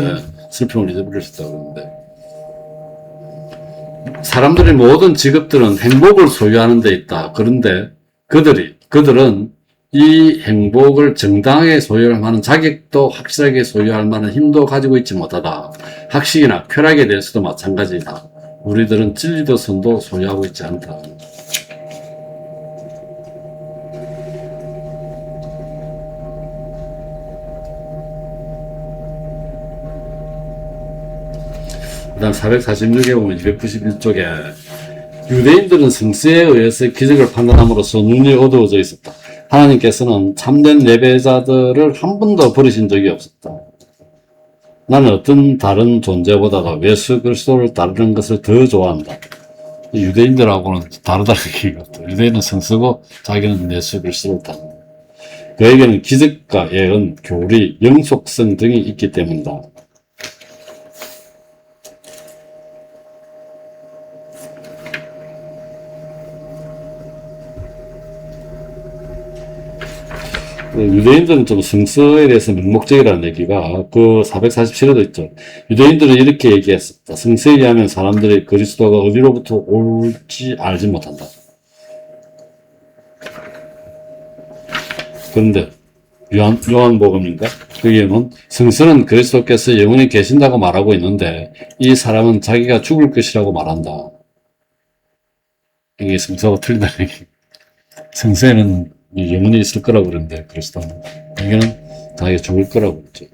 슬픔을 잊어버릴 수 있다고 그랬는데. 사람들의 모든 직업들은 행복을 소유하는 데 있다. 그런데 그들은 이 행복을 정당하게 소유할 만한 자격도 확실하게 소유할 만한 힘도 가지고 있지 못하다. 학식이나 쾌락에 대해서도 마찬가지이다. 우리들은 진리도 선도 소유하고 있지 않다. 그 다음 446에 보면 291쪽에 유대인들은 성수에 의해서 기적을 판단함으로써 눈이 어두워져 있었다. 하나님께서는 참된 예배자들을 한 번도 버리신 적이 없었다. 나는 어떤 다른 존재보다도 예수 그리스도를 따르는 것을 더 좋아한다. 유대인들하고는 다르다는 얘기가 없다. 유대인은 성수고 자기는 예수 그리스도를 따른다. 그에게는 기적과 예언, 교리, 영속성 등이 있기 때문이다. 유대인들은 좀 성서에 대해서 맹목적이라는 얘기가 그 447에도 있죠. 유대인들은 이렇게 얘기했었다. 성서에 의하면 사람들이 그리스도가 어디로부터 올지 알지 못한다. 그런데 요한복음인가? 거기에는 성서는 그리스도께서 영원히 계신다고 말하고 있는데 이 사람은 자기가 죽을 것이라고 말한다. 이게 성서가 틀린다는 얘기. 성서에는 영원히 있을 거라고 그러는데 그리스도는 여기는 자기가 죽을 거라고 그랬죠.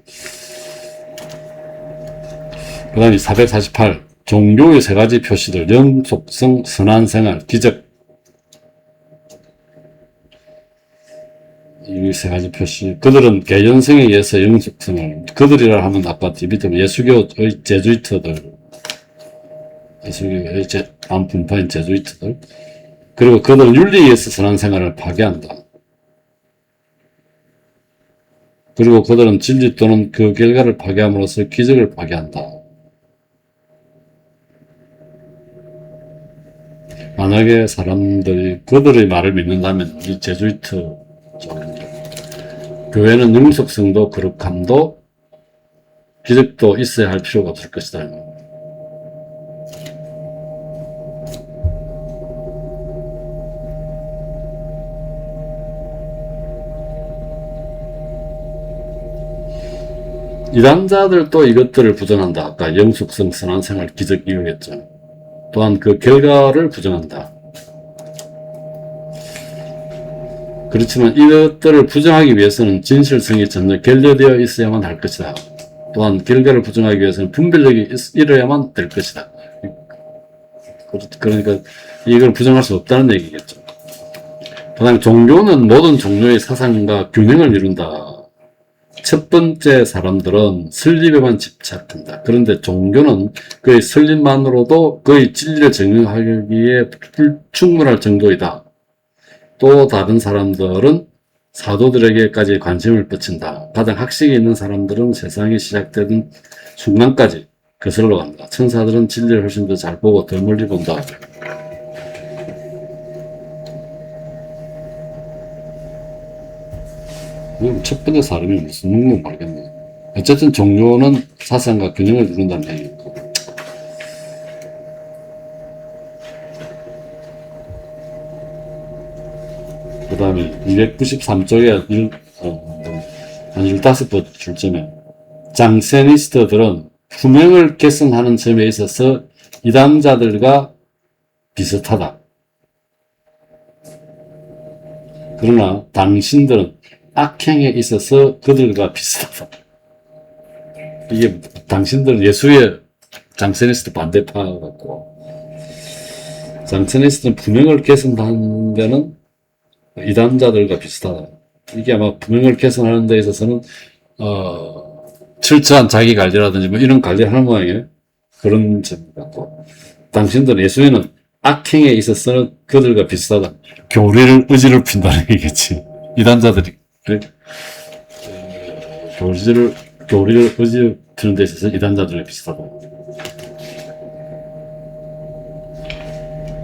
그 다음에 448 종교의 세 가지 표시들 영속성, 선한 생활, 기적. 이 세 가지 표시. 그들은 개연성에 의해서 영속성을, 그들이라 하면 아까 밑에 예수교의 제주이트들, 예수교의 반분파인 제주이트들, 그리고 그들은 윤리에 의해서 선한생활을 파괴한다. 그리고 그들은 진리 또는 그 결과를 파괴함으로써 기적을 파괴한다. 만약에 사람들이 그들의 말을 믿는다면 이 제주이트 교회는 영속성도 거룩함도 기적도 있어야 할 필요가 없을 것이다. 이단자들도 이것들을 부정한다. 아까 영속성, 선한생활, 기적 이유겠죠. 또한 그 결과를 부정한다. 그렇지만 이것들을 부정하기 위해서는 진실성이 전혀 결여되어 있어야만 할 것이다. 또한 결과를 부정하기 위해서는 분별력이 있어야만 될 것이다. 그러니까 이걸 부정할 수 없다는 얘기겠죠. 그 다음에 종교는 모든 종류의 사상과 균형을 이룬다. 첫 번째 사람들은 설립에만 집착한다. 그런데 종교는 그의 설립만으로도 그의 진리를 증명하기에 불충분할 정도이다. 또 다른 사람들은 사도들에게까지 관심을 뻗친다. 가장 학식이 있는 사람들은 세상이 시작되는 순간까지 거슬러 간다. 천사들은 진리를 훨씬 더 잘 보고 더 멀리 본다. 첫 번째 사람이 무슨 능력 모르겠네. 어쨌든 종교는 사상과 균형을 이룬다는 얘기고. 그 다음에 293쪽에 한 15번 줄점에 장세니스트들은 후명을 개선하는 점에 있어서 이단자들과 비슷하다. 그러나 당신들은 악행에 있어서 그들과 비슷하다. 이게 당신들은 예수의 장세니스트 반대파 같고, 장세니스트는 분명을 개선하는 데는 이단자들과 비슷하다. 이게 아마 분명을 개선하는 데 있어서는 철저한 자기 관리라든지 뭐 이런 관리를 하는 모양이에요. 그런 점 같고, 당신들은 예수에는 악행에 있어서는 그들과 비슷하다. 교리를 의지를 핀다는 얘기겠지. 이단자들이 그래? 교리를 의지를 피는 데 있어서 이단자들과 비슷하다.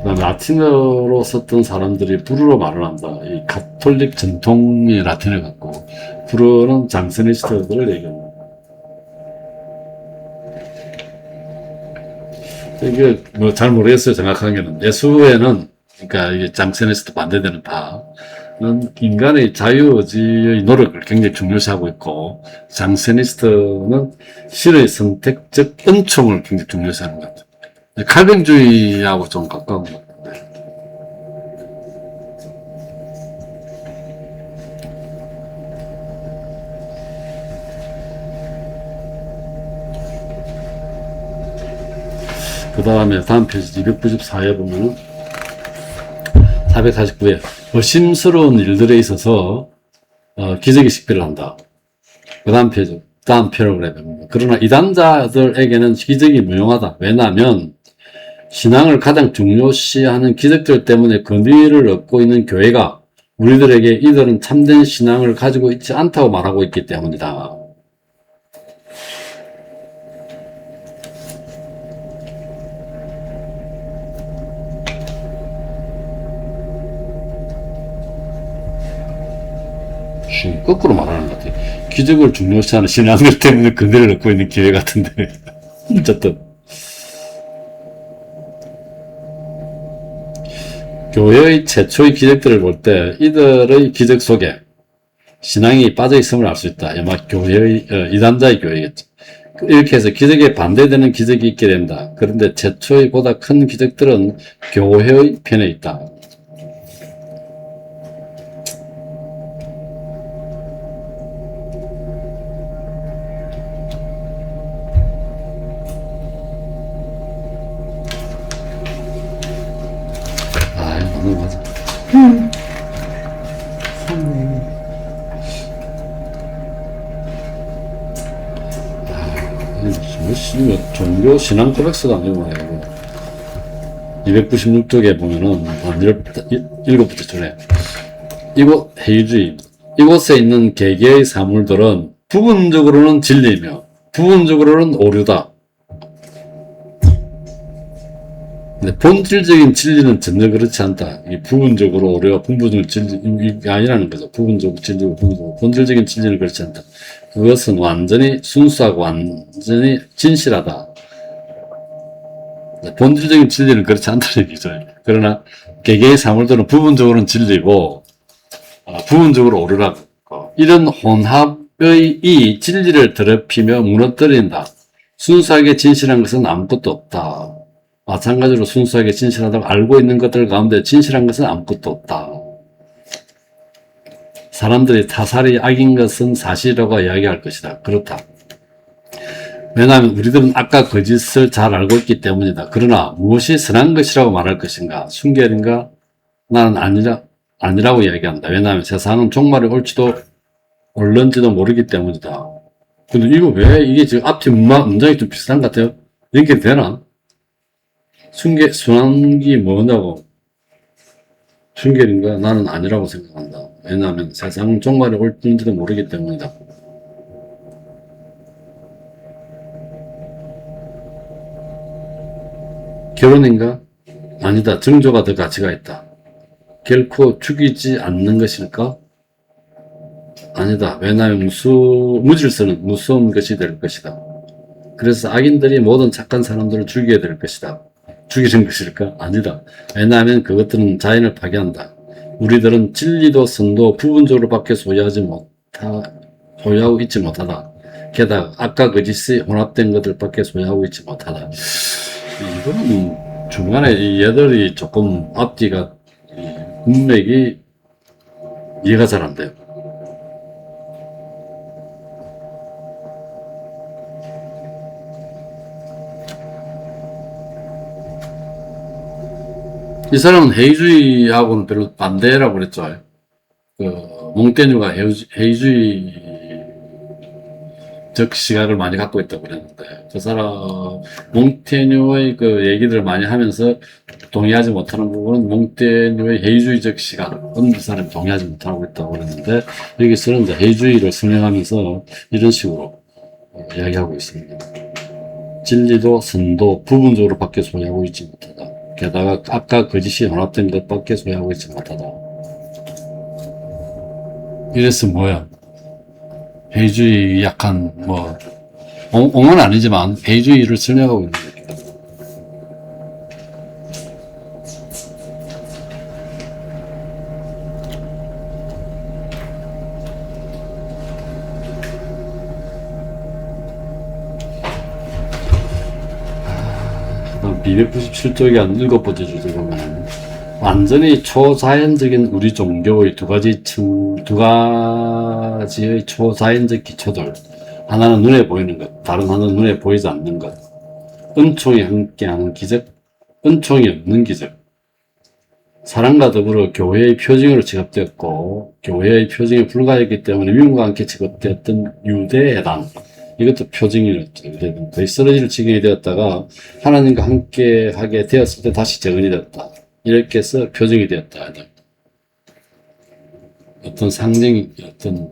그 다음에 라틴어로 썼던 사람들이 불어로 말을 한다. 이 가톨릭 전통의 라틴어 갖고, 불어는 장세니스트들을 얘기합니다. 이게 뭐 잘 모르겠어요. 정확하게는. 예수에는, 그러니까 이게 장세니스트 반대되는 파는 인간의 자유의지의 노력을 굉장히 중요시하고 있고, 장세니스트는 신의 선택적 은총을 굉장히 중요시하는 것 같아요. 칼뱅주의하고 좀 가까운 것 같은데. 그 다음에 다음 페이지 294에 보면은 449에 의심스러운 일들에 있어서 기적의 식별을 한다. 그 다음 페이지, 다음 패러그래프입니다. 그러나 이단자들에게는 기적이 무용하다. 왜냐하면 신앙을 가장 중요시하는 기적들 때문에 권위를 얻고 있는 교회가 우리들에게 이들은 참된 신앙을 가지고 있지 않다고 말하고 있기 때문이다. 거꾸로 말하는 것 같아요. 기적을 중요시하는 신앙들 때문에 근대를 얻고 있는 기회 같은데. 어쨌든. 교회의 최초의 기적들을 볼 때 이들의 기적 속에 신앙이 빠져 있음을 알 수 있다. 아마 교회의, 이단자의 교회겠죠. 이렇게 해서 기적에 반대되는 기적이 있게 된다. 그런데 최초의 보다 큰 기적들은 교회의 편에 있다. 맞아. 선생님. 종교 신앙 고백서가 아니고 296쪽에 보면은 한 7번째 줄에 이곳 해유주의 이곳에 있는 개개의 사물들은 부분적으로는 진리이며 부분적으로는 오류다. 근데 본질적인 진리는 전혀 그렇지 않다. 이 부분적으로 오류와 부분적인 진리가 아니라는 거죠. 부분적으로 진리고 부분적으로 본질적인 진리는 그렇지 않다. 그것은 완전히 순수하고 완전히 진실하다. 본질적인 진리는 그렇지 않다는 얘기죠. 그러나 개개의 사물들은 부분적으로는 진리고 부분적으로 오류라고. 이런 혼합의 이 진리를 더럽히며 무너뜨린다. 순수하게 진실한 것은 아무것도 없다. 마찬가지로 순수하게 진실하다고 알고 있는 것들 가운데 진실한 것은 아무것도 없다. 사람들이 타살이 악인 것은 사실이라고 이야기할 것이다. 그렇다. 왜냐하면 우리들은 악과 거짓을 잘 알고 있기 때문이다. 그러나 무엇이 선한 것이라고 말할 것인가? 순결인가? 나는 아니라고 이야기한다. 왜냐하면 세상은 종말이 올는지도 모르기 때문이다. 근데 이거 왜 이게 지금 앞뒤 문장이 좀 비슷한 것 같아요? 이렇게 되나? 순환기 뭐냐고. 순결인가? 나는 아니라고 생각한다. 왜냐하면 세상은 종말이 올지도 모르기 때문이다. 결혼인가? 아니다. 정조가 더 가치가 있다. 결코 죽이지 않는 것일까? 아니다. 왜냐하면 무질서는 무서운 것이 될 것이다. 그래서 악인들이 모든 착한 사람들을 죽이게 될 것이다. 죽이는 것일까? 아니다. 왜냐하면 그것들은 자연을 파괴한다. 우리들은 진리도 선도 부분적으로 밖에 소유하고 있지 못하다. 게다가 악과 거짓이 혼합된 것들 밖에 소유하고 있지 못하다. 이거는 중간에 이 얘들이 조금 앞뒤가 문맥이 이해가 잘 안 돼요. 이 사람은 해이주의하고는 별로 반대라고 그랬죠. 몽테뉴가 해이주의적 시각을 많이 갖고 있다고 그랬는데, 그 사람, 몽테뉴의 그 얘기들을 많이 하면서 동의하지 못하는 부분은 몽테뉴의 해이주의적 시각은 이 사람이 동의하지 못하고 있다고 그랬는데, 여기서는 이제 해이주의를 설명하면서 이런 식으로 이야기하고 있습니다. 진리도 선도 부분적으로 밖에 소유하고 있지 못하다. 게다가 악과 거짓이 혼합된 것밖에 소유하고 있지 못하다. 이래서 뭐야? 해이주의 약한 옹은 아니지만 해이주의를 설명하고 있는 거예요. 그다음 297쪽에 한 7번째 주제 보면 완전히 초자연적인 우리 종교의 두 가지의 초자연적 기초들. 하나는 눈에 보이는 것, 다른 하나는 눈에 보이지 않는 것. 은총이 함께하는 기적, 은총이 없는 기적. 사랑과 더불어 교회의 표징으로 취급되었고, 교회의 표징에 불과했기 때문에 미움과 함께 취급되었던 유대회당. 이것도 표징이었죠. 유대회당. 거의 쓰러질 지경이 되었다가 하나님과 함께 하게 되었을 때 다시 재건이 되었다. 이렇게 해서 표징이 되었다. 어떤 상징이, 어떤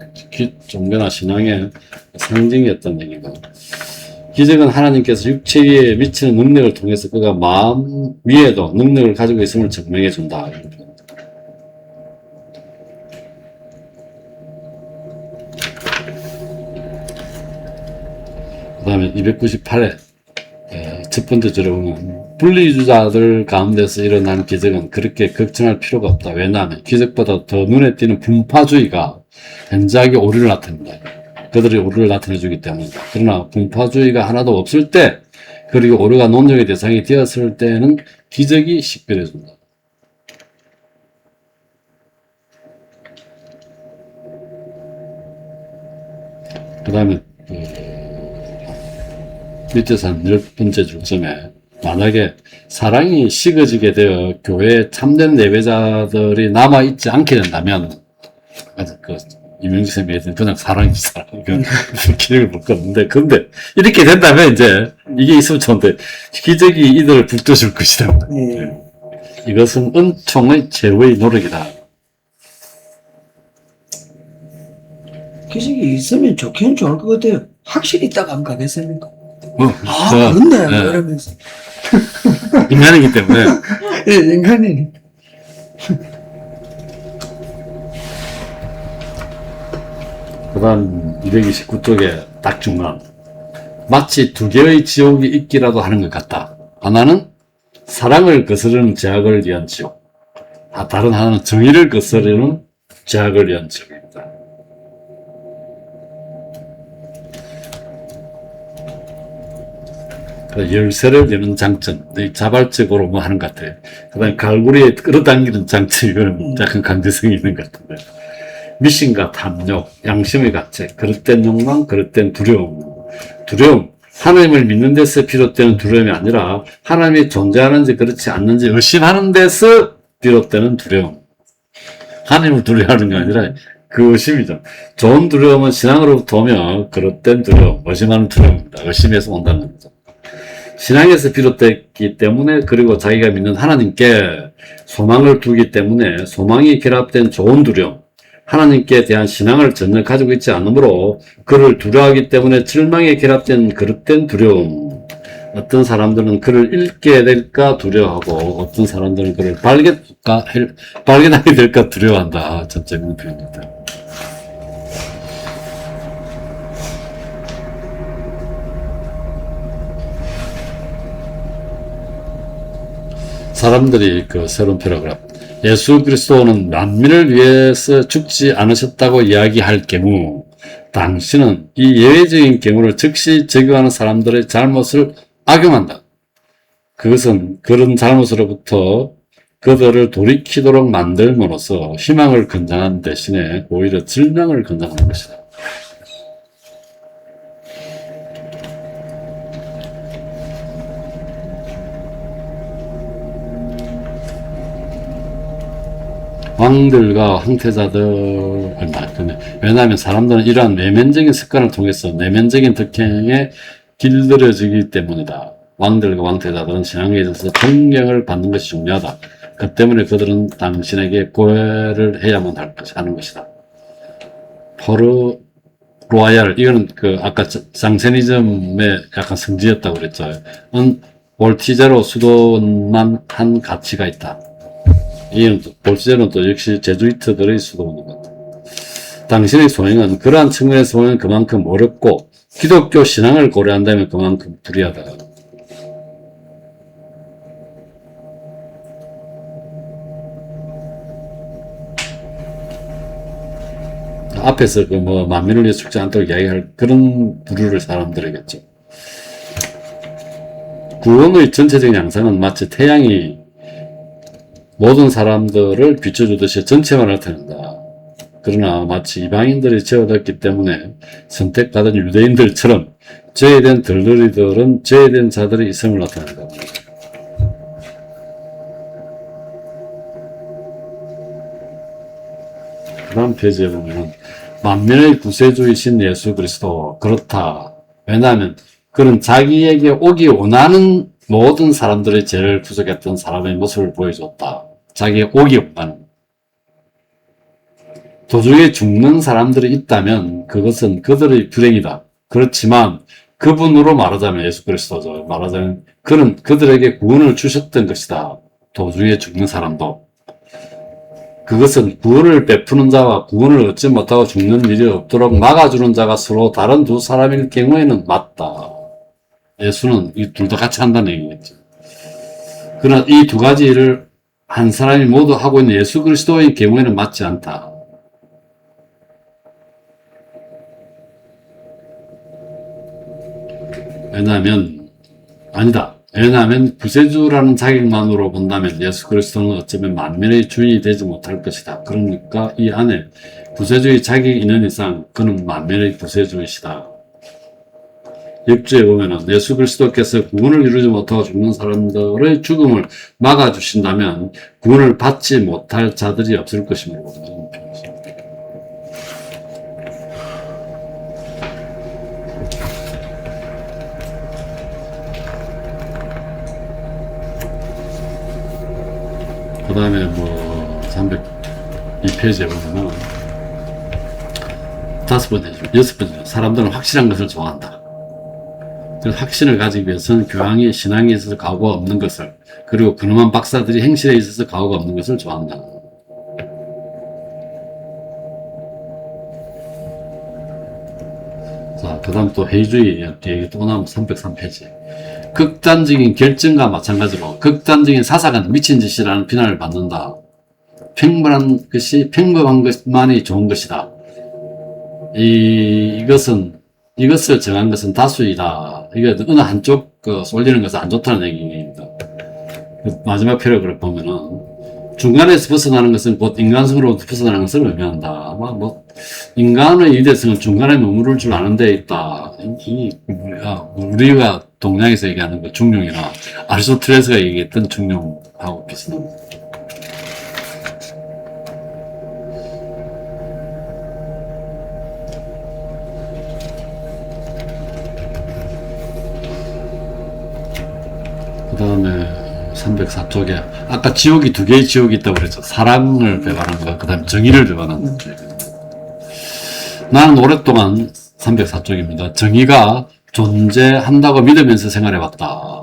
종교나 신앙의 상징이었던 얘기고, 기적은 하나님께서 육체 위에 미치는 능력을 통해서 그가 마음 위에도 능력을 가지고 있음을 증명해 준다. 그 다음에 298회 첫 번째 줄에 보면 분리주자들 가운데서 일어난 기적은 그렇게 걱정할 필요가 없다. 왜냐하면 기적보다 더 눈에 띄는 분파주의가 현저하게 오류를 나타낸다. 그들이 오류를 나타내주기 때문이다. 그러나 분파주의가 하나도 없을 때, 그리고 오류가 논쟁의 대상이 되었을 때는 기적이 식별해준다. 그 다음에 밑에서 한 10번째 줄쯤에 만약에 사랑이 식어지게 되어 교회에 참된 예배자들이 남아있지 않게 된다면 이명주 쌤이 얘기했더니 그냥 사랑이지, 사랑. 이건 기적을 볼 거 없는데. 근데, 이렇게 된다면 이제, 이게 있으면 좋은데, 기적이 이들을 북돋을 것이다. 예. 이것은 은총의 최후의 노력이다. 기적이 있으면 좋긴 좋을 것 같아요. 확실히 있다가 안 가겠습니까? 아, 저, 그렇네. 예. 이러면서. 인간이기 때문에. 예, 인간이. 그 다음 229쪽에 딱 중간. 마치 두 개의 지옥이 있기라도 하는 것 같다. 하나는 사랑을 거스르는 죄악을 위한 지옥. 다른 하나는 정의를 거스르는 죄악을 위한 지옥입니다. 열쇠를 여는 장점, 자발적으로 뭐 하는 것 같아요. 그 다음에 갈고리에 끌어당기는 장점, 이거는 약간 강제성이 있는 것 같은데. 미신과 탐욕, 양심의 가책, 그릇된 욕망, 그릇된 두려움. 두려움, 하나님을 믿는 데서 비롯되는 두려움이 아니라 하나님이 존재하는지 그렇지 않는지 의심하는 데서 비롯되는 두려움. 하나님을 두려워하는 게 아니라 그 의심이죠. 좋은 두려움은 신앙으로부터 오며 그릇된 두려움, 의심하는 두려움입니다. 의심에서 온다는 겁니다. 신앙에서 비롯됐기 때문에, 그리고 자기가 믿는 하나님께 소망을 두기 때문에 소망이 결합된 좋은 두려움, 하나님께 대한 신앙을 전혀 가지고 있지 않으므로 그를 두려워하기 때문에 절망에 결합된 그릇된 두려움. 어떤 사람들은 그를 잃게 될까 두려워하고, 어떤 사람들은 그를 발견하게 될까 두려워한다. 참 재밌는 표현입니다. 사람들이 그 새로운 패러그래프, 예수 그리스도는 만민을 위해서 죽지 않으셨다고 이야기할 경우 당신은 이 예외적인 경우를 즉시 적용하는 사람들의 잘못을 악용한다. 그것은 그런 잘못으로부터 그들을 돌이키도록 만들므로써 희망을 건장하는 대신에 오히려 절망을 건장하는 것이다. 왕들과 황태자들을 말하면, 왜냐하면 사람들은 이러한 내면적인 습관을 통해서 내면적인 덕행에 길들여지기 때문이다. 왕들과 왕태자들은 신앙에 있어서 존경을 받는 것이 중요하다. 그 때문에 그들은 당신에게 고해를 해야만 하는 것이다. 포르 로얄, 이거는 그 아까 장세니즘의 약간 성지였다고 그랬죠. 볼티제로 수도만 한 가치가 있다. 이는 볼티제로는 또 역시 제주이트들의 수도원인 것 같다. 당신의 소행은 그러한 측면에서 보면 그만큼 어렵고 기독교 신앙을 고려한다면 그만큼 불리하다. 앞에서 그 뭐 만민을 위해 죽지 않도록 이야기할 그런 부류를 사람들이겠죠. 구원의 전체적인 양상은 마치 태양이 모든 사람들을 비춰주듯이 전체만을 나타낸다. 그러나 마치 이방인들이 죄어졌기 때문에 선택받은 유대인들처럼 죄에대한 덜덜이들은 죄에대한 자들이 있음을 나타낸다. 그 다음 페이지에 보면은 만민의 구세주이신 예수 그리스도, 그렇다. 왜냐하면 그는 자기에게 오기 원하는 모든 사람들의 죄를 구속했던 사람의 모습을 보여줬다. 자기에게 오기 원하는. 도중에 죽는 사람들이 있다면 그것은 그들의 불행이다. 그렇지만 그분으로 말하자면, 예수 그리스도죠. 말하자면 그는 그들에게 구원을 주셨던 것이다. 도중에 죽는 사람도. 그것은 구원을 베푸는 자와 구원을 얻지 못하고 죽는 일이 없도록 막아주는 자가 서로 다른 두 사람일 경우에는 맞다. 예수는 이 둘 다 같이 한다는 얘기겠죠. 그러나 이 두 가지 일을 한 사람이 모두 하고 있는 예수 그리스도의 경우에는 맞지 않다. 왜냐하면 구세주라는 자격만으로 본다면 예수 그리스도는 어쩌면 만민의 주인이 되지 못할 것이다. 그러니까 이 안에 구세주의 자격이 있는 이상 그는 만민의 구세주이시다. 역주에 보면은 예수 그리스도께서 구원을 이루지 못하고 죽는 사람들의 죽음을 막아주신다면 구원을 받지 못할 자들이 없을 것입니다. 그 다음에 뭐 302페이지에 보면은 5번째죠. 6번째죠. 사람들은 확실한 것을 좋아한다. 그래서 확신을 가지기 위해서는 교양이 신앙에 있어서 가오가 없는 것을, 그리고 근엄한 박사들이 행실에 있어서 가오가 없는 것을 좋아한다. 자, 그 다음 또 회의주의 얘기 또 나오면 303페이지. 극단적인 결정과 마찬가지로 극단적인 사상은 미친 짓이라는 비난을 받는다. 평범한 것만이 좋은 것이다. 이것을 정한 것은 다수이다. 이게 어느 한쪽 쏠리는 것은 안 좋다는 얘기입니다. 마지막 패러그래프 보면은 중간에서 벗어나는 것은 곧 인간성으로 벗어나는 것을 의미한다. 인간의 유대성은 중간에 머무를 줄 아는 데 있다. 우리가 동양에서 얘기하는 그 중용이나 아리스토텔레스가 얘기했던 중용하고 비슷합니다. 그 다음에 304쪽에 아까 지옥이 두 개의 지옥이 있다고 그랬죠. 사랑을 배반하는 거, 그 다음에 정의를 배반하는 거. 나는 오랫동안 304쪽입니다. 정의가 존재한다고 믿으면서 생활해왔다.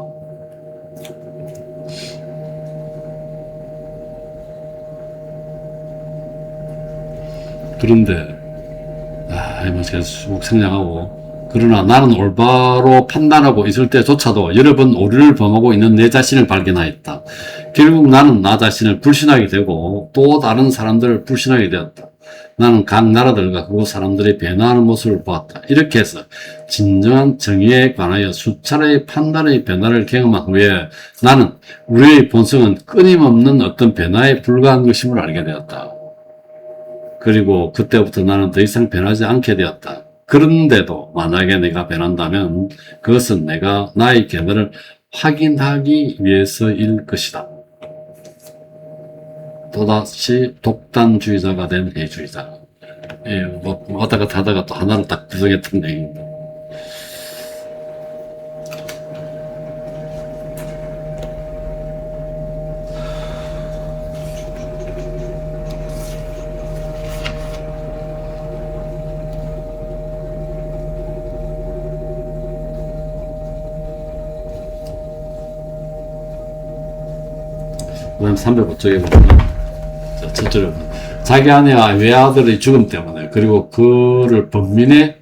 그런데 계속 생략하고, 그러나 나는 올바로 판단하고 있을 때조차도 여러 번 오류를 범하고 있는 내 자신을 발견하였다. 결국 나는 나 자신을 불신하게 되고 또 다른 사람들을 불신하게 되었다. 나는 각 나라들과 그곳 사람들이 변화하는 모습을 보았다. 이렇게 해서 진정한 정의에 관하여 수차례의 판단의 변화를 경험한 후에 나는 우리의 본성은 끊임없는 어떤 변화에 불과한 것임을 알게 되었다. 그리고 그때부터 나는 더 이상 변하지 않게 되었다. 그런데도 만약에 내가 변한다면 그것은 내가 나의 견해를 확인하기 위해서일 것이다. 또다시 독단주의자가 된 회의주의자. 왔다 갔다 하다가 또 하나를 딱 구성했던 얘기입니다. 그 다음 305쪽에 보면 첫째로 자기 아내와 외아들의 죽음 때문에, 그리고 그를 범민에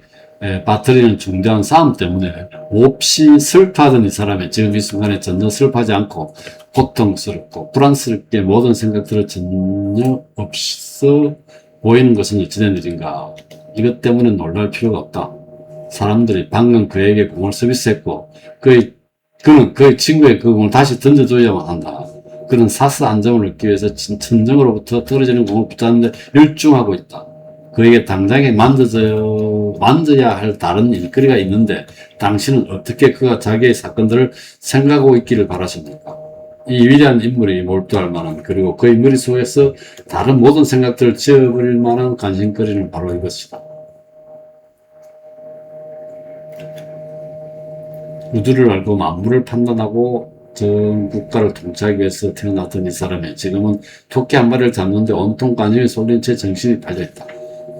빠뜨리는 중대한 싸움 때문에 몹시 슬퍼하던 이 사람이 지금 이 순간에 전혀 슬퍼하지 않고 고통스럽고 불안스럽게 모든 생각들을 전혀 없어 보이는 것은 어찌된 일인가. 이것 때문에 놀랄 필요가 없다. 사람들이 방금 그에게 공을 서비스했고 그는 그의 친구의 그 공을 다시 던져줘야만 한다. 그는 사스 안정을 얻기 위해서 천정으로부터 떨어지는 공을 붙잡는데 열중하고 있다. 그에게 당장에 만져야 할 다른 일거리가 있는데 당신은 어떻게 그가 자기의 사건들을 생각하고 있기를 바라십니까? 이 위대한 인물이 몰두할 만한, 그리고 그의 머릿속에서 다른 모든 생각들을 지워버릴 만한 관심거리는 바로 이것이다. 우주를 알고 만물을 판단하고 전 국가를 통치하기 위해서 태어났던 이 사람이 지금은 토끼 한 마리를 잡는데 온통 관심이 쏠린 채 정신이 팔려있다.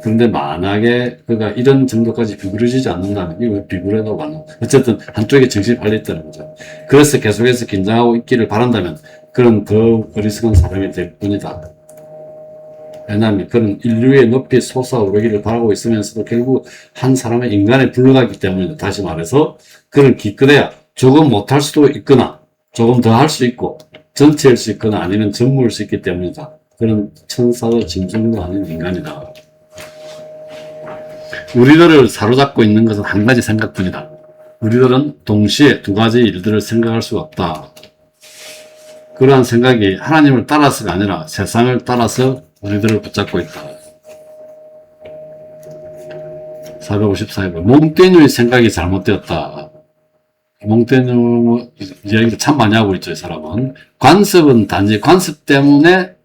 그런데 만약에 그가 이런 정도까지 비굴해지지 않는다면, 이거 왜 비굴해도 맞나? 어쨌든 한쪽에 정신이 팔려있다는 거죠. 그래서 계속해서 긴장하고 있기를 바란다면 그는 더욱 어리석은 사람이 될 뿐이다. 왜냐하면 그는 인류의 높이 솟아오르기를 바라고 있으면서도 결국 한 사람의 인간에 불러가기 때문이다. 다시 말해서 그는 기껏해야 조금 못할 수도 있거나 조금 더 할 수 있고 전체일 수 있거나 아니면 전무일 수 있기 때문이다. 그는 천사도 짐승도 아닌 인간이다. 우리들을 사로잡고 있는 것은 한 가지 생각뿐이다. 우리들은 동시에 두 가지 일들을 생각할 수가 없다. 그러한 생각이 하나님을 따라서가 아니라 세상을 따라서 우리들을 붙잡고 있다. 454번 몽테뉴의 생각이 잘못되었다. 몽테뉴 이야기를 참 많이 하고 있죠. 이 사람은 관습은 단지 관습 때문에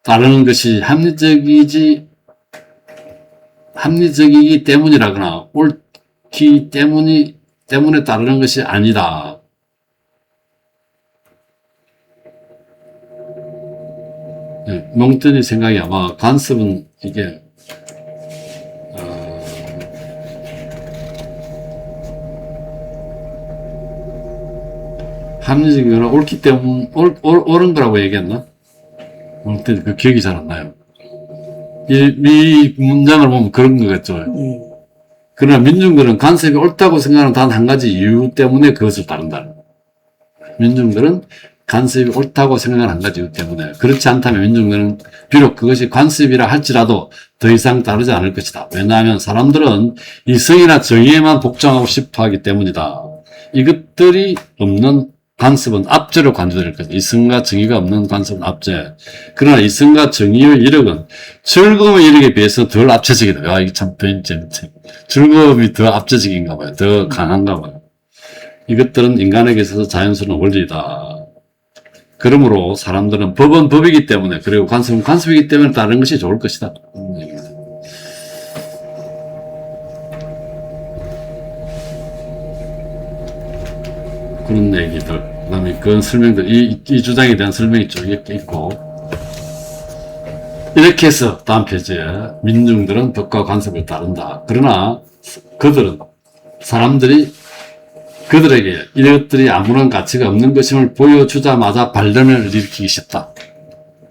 따르는 것이 합리적이기 때문이라거나 옳기 때문에 따르는 것이 아니다. 예, 멍때리 생각이 아마 간섭은 이게 합리적이거나 옳기 때문에 옳은 거라고 얘기했나? 멍때리 그 기억이 잘 안 나요. 이 문장을 보면 그런 것 같죠. 그러나 민중들은 간섭이 옳다고 생각하는 단 한 가지 이유 때문에 그것을 따른다. 민중들은 간섭이 옳다고 생각하는 한 가지 이유 때문에. 그렇지 않다면 민중들은 비록 그것이 간섭이라 할지라도 더 이상 따르지 않을 것이다. 왜냐하면 사람들은 이성이나 정의에만 복종하고 싶어 하기 때문이다. 이것들이 없는 간섭은 압제로 간주될 것이다. 이성과 정의가 없는 간섭은 압제. 그러나 이성과 정의의 이력은 즐거움의 이력에 비해서 덜 압제적이다. 야, 이게 참 재밌지. 즐거움이 더 압제적인가 봐요. 더 강한가 봐요. 이것들은 인간에게 있어서 자연스러운 원리이다. 그러므로 사람들은 법은 법이기 때문에, 그리고 간섭은 간섭이기 때문에 따르는 것이 좋을 것이다. 그런 얘기들. 그 다음에 그런 설명들, 이 주장에 대한 설명이 쭉 이렇게 있고. 이렇게 해서 다음 페이지에 민중들은 법과 간섭을 따른다. 그러나 사람들이 그들에게 이것들이 아무런 가치가 없는 것임을 보여주자마자 반란을 일으키기 쉽다.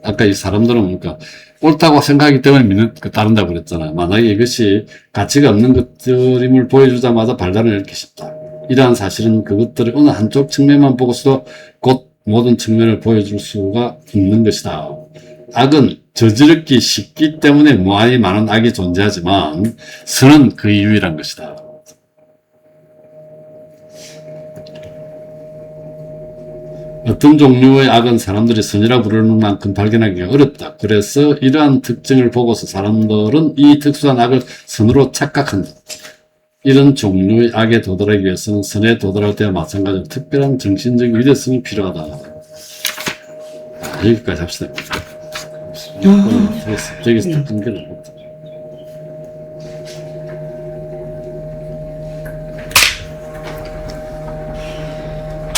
아까 이 사람들은 그러니까 옳다고 생각하기 때문에 따른다고 그랬잖아요. 만약에 이것이 가치가 없는 것들임을 보여주자마자 반란을 일으키기 쉽다. 이러한 사실은 그것들을 어느 한쪽 측면만 보고서도 곧 모든 측면을 보여줄 수가 있는 것이다. 악은 저지르기 쉽기 때문에 무한히 많은 악이 존재하지만 선은 그 유일한 것이다. 어떤 종류의 악은 사람들이 선이라 부르는 만큼 발견하기가 어렵다. 그래서 이러한 특징을 보고서 사람들은 이 특수한 악을 선으로 착각한다. 이런 종류의 악에 도달하기 위해서는 선에 도달할 때와 마찬가지로 특별한 정신적 위대성이 필요하다. 여기까지 합시다. 저기서 딱 끊기를 못해.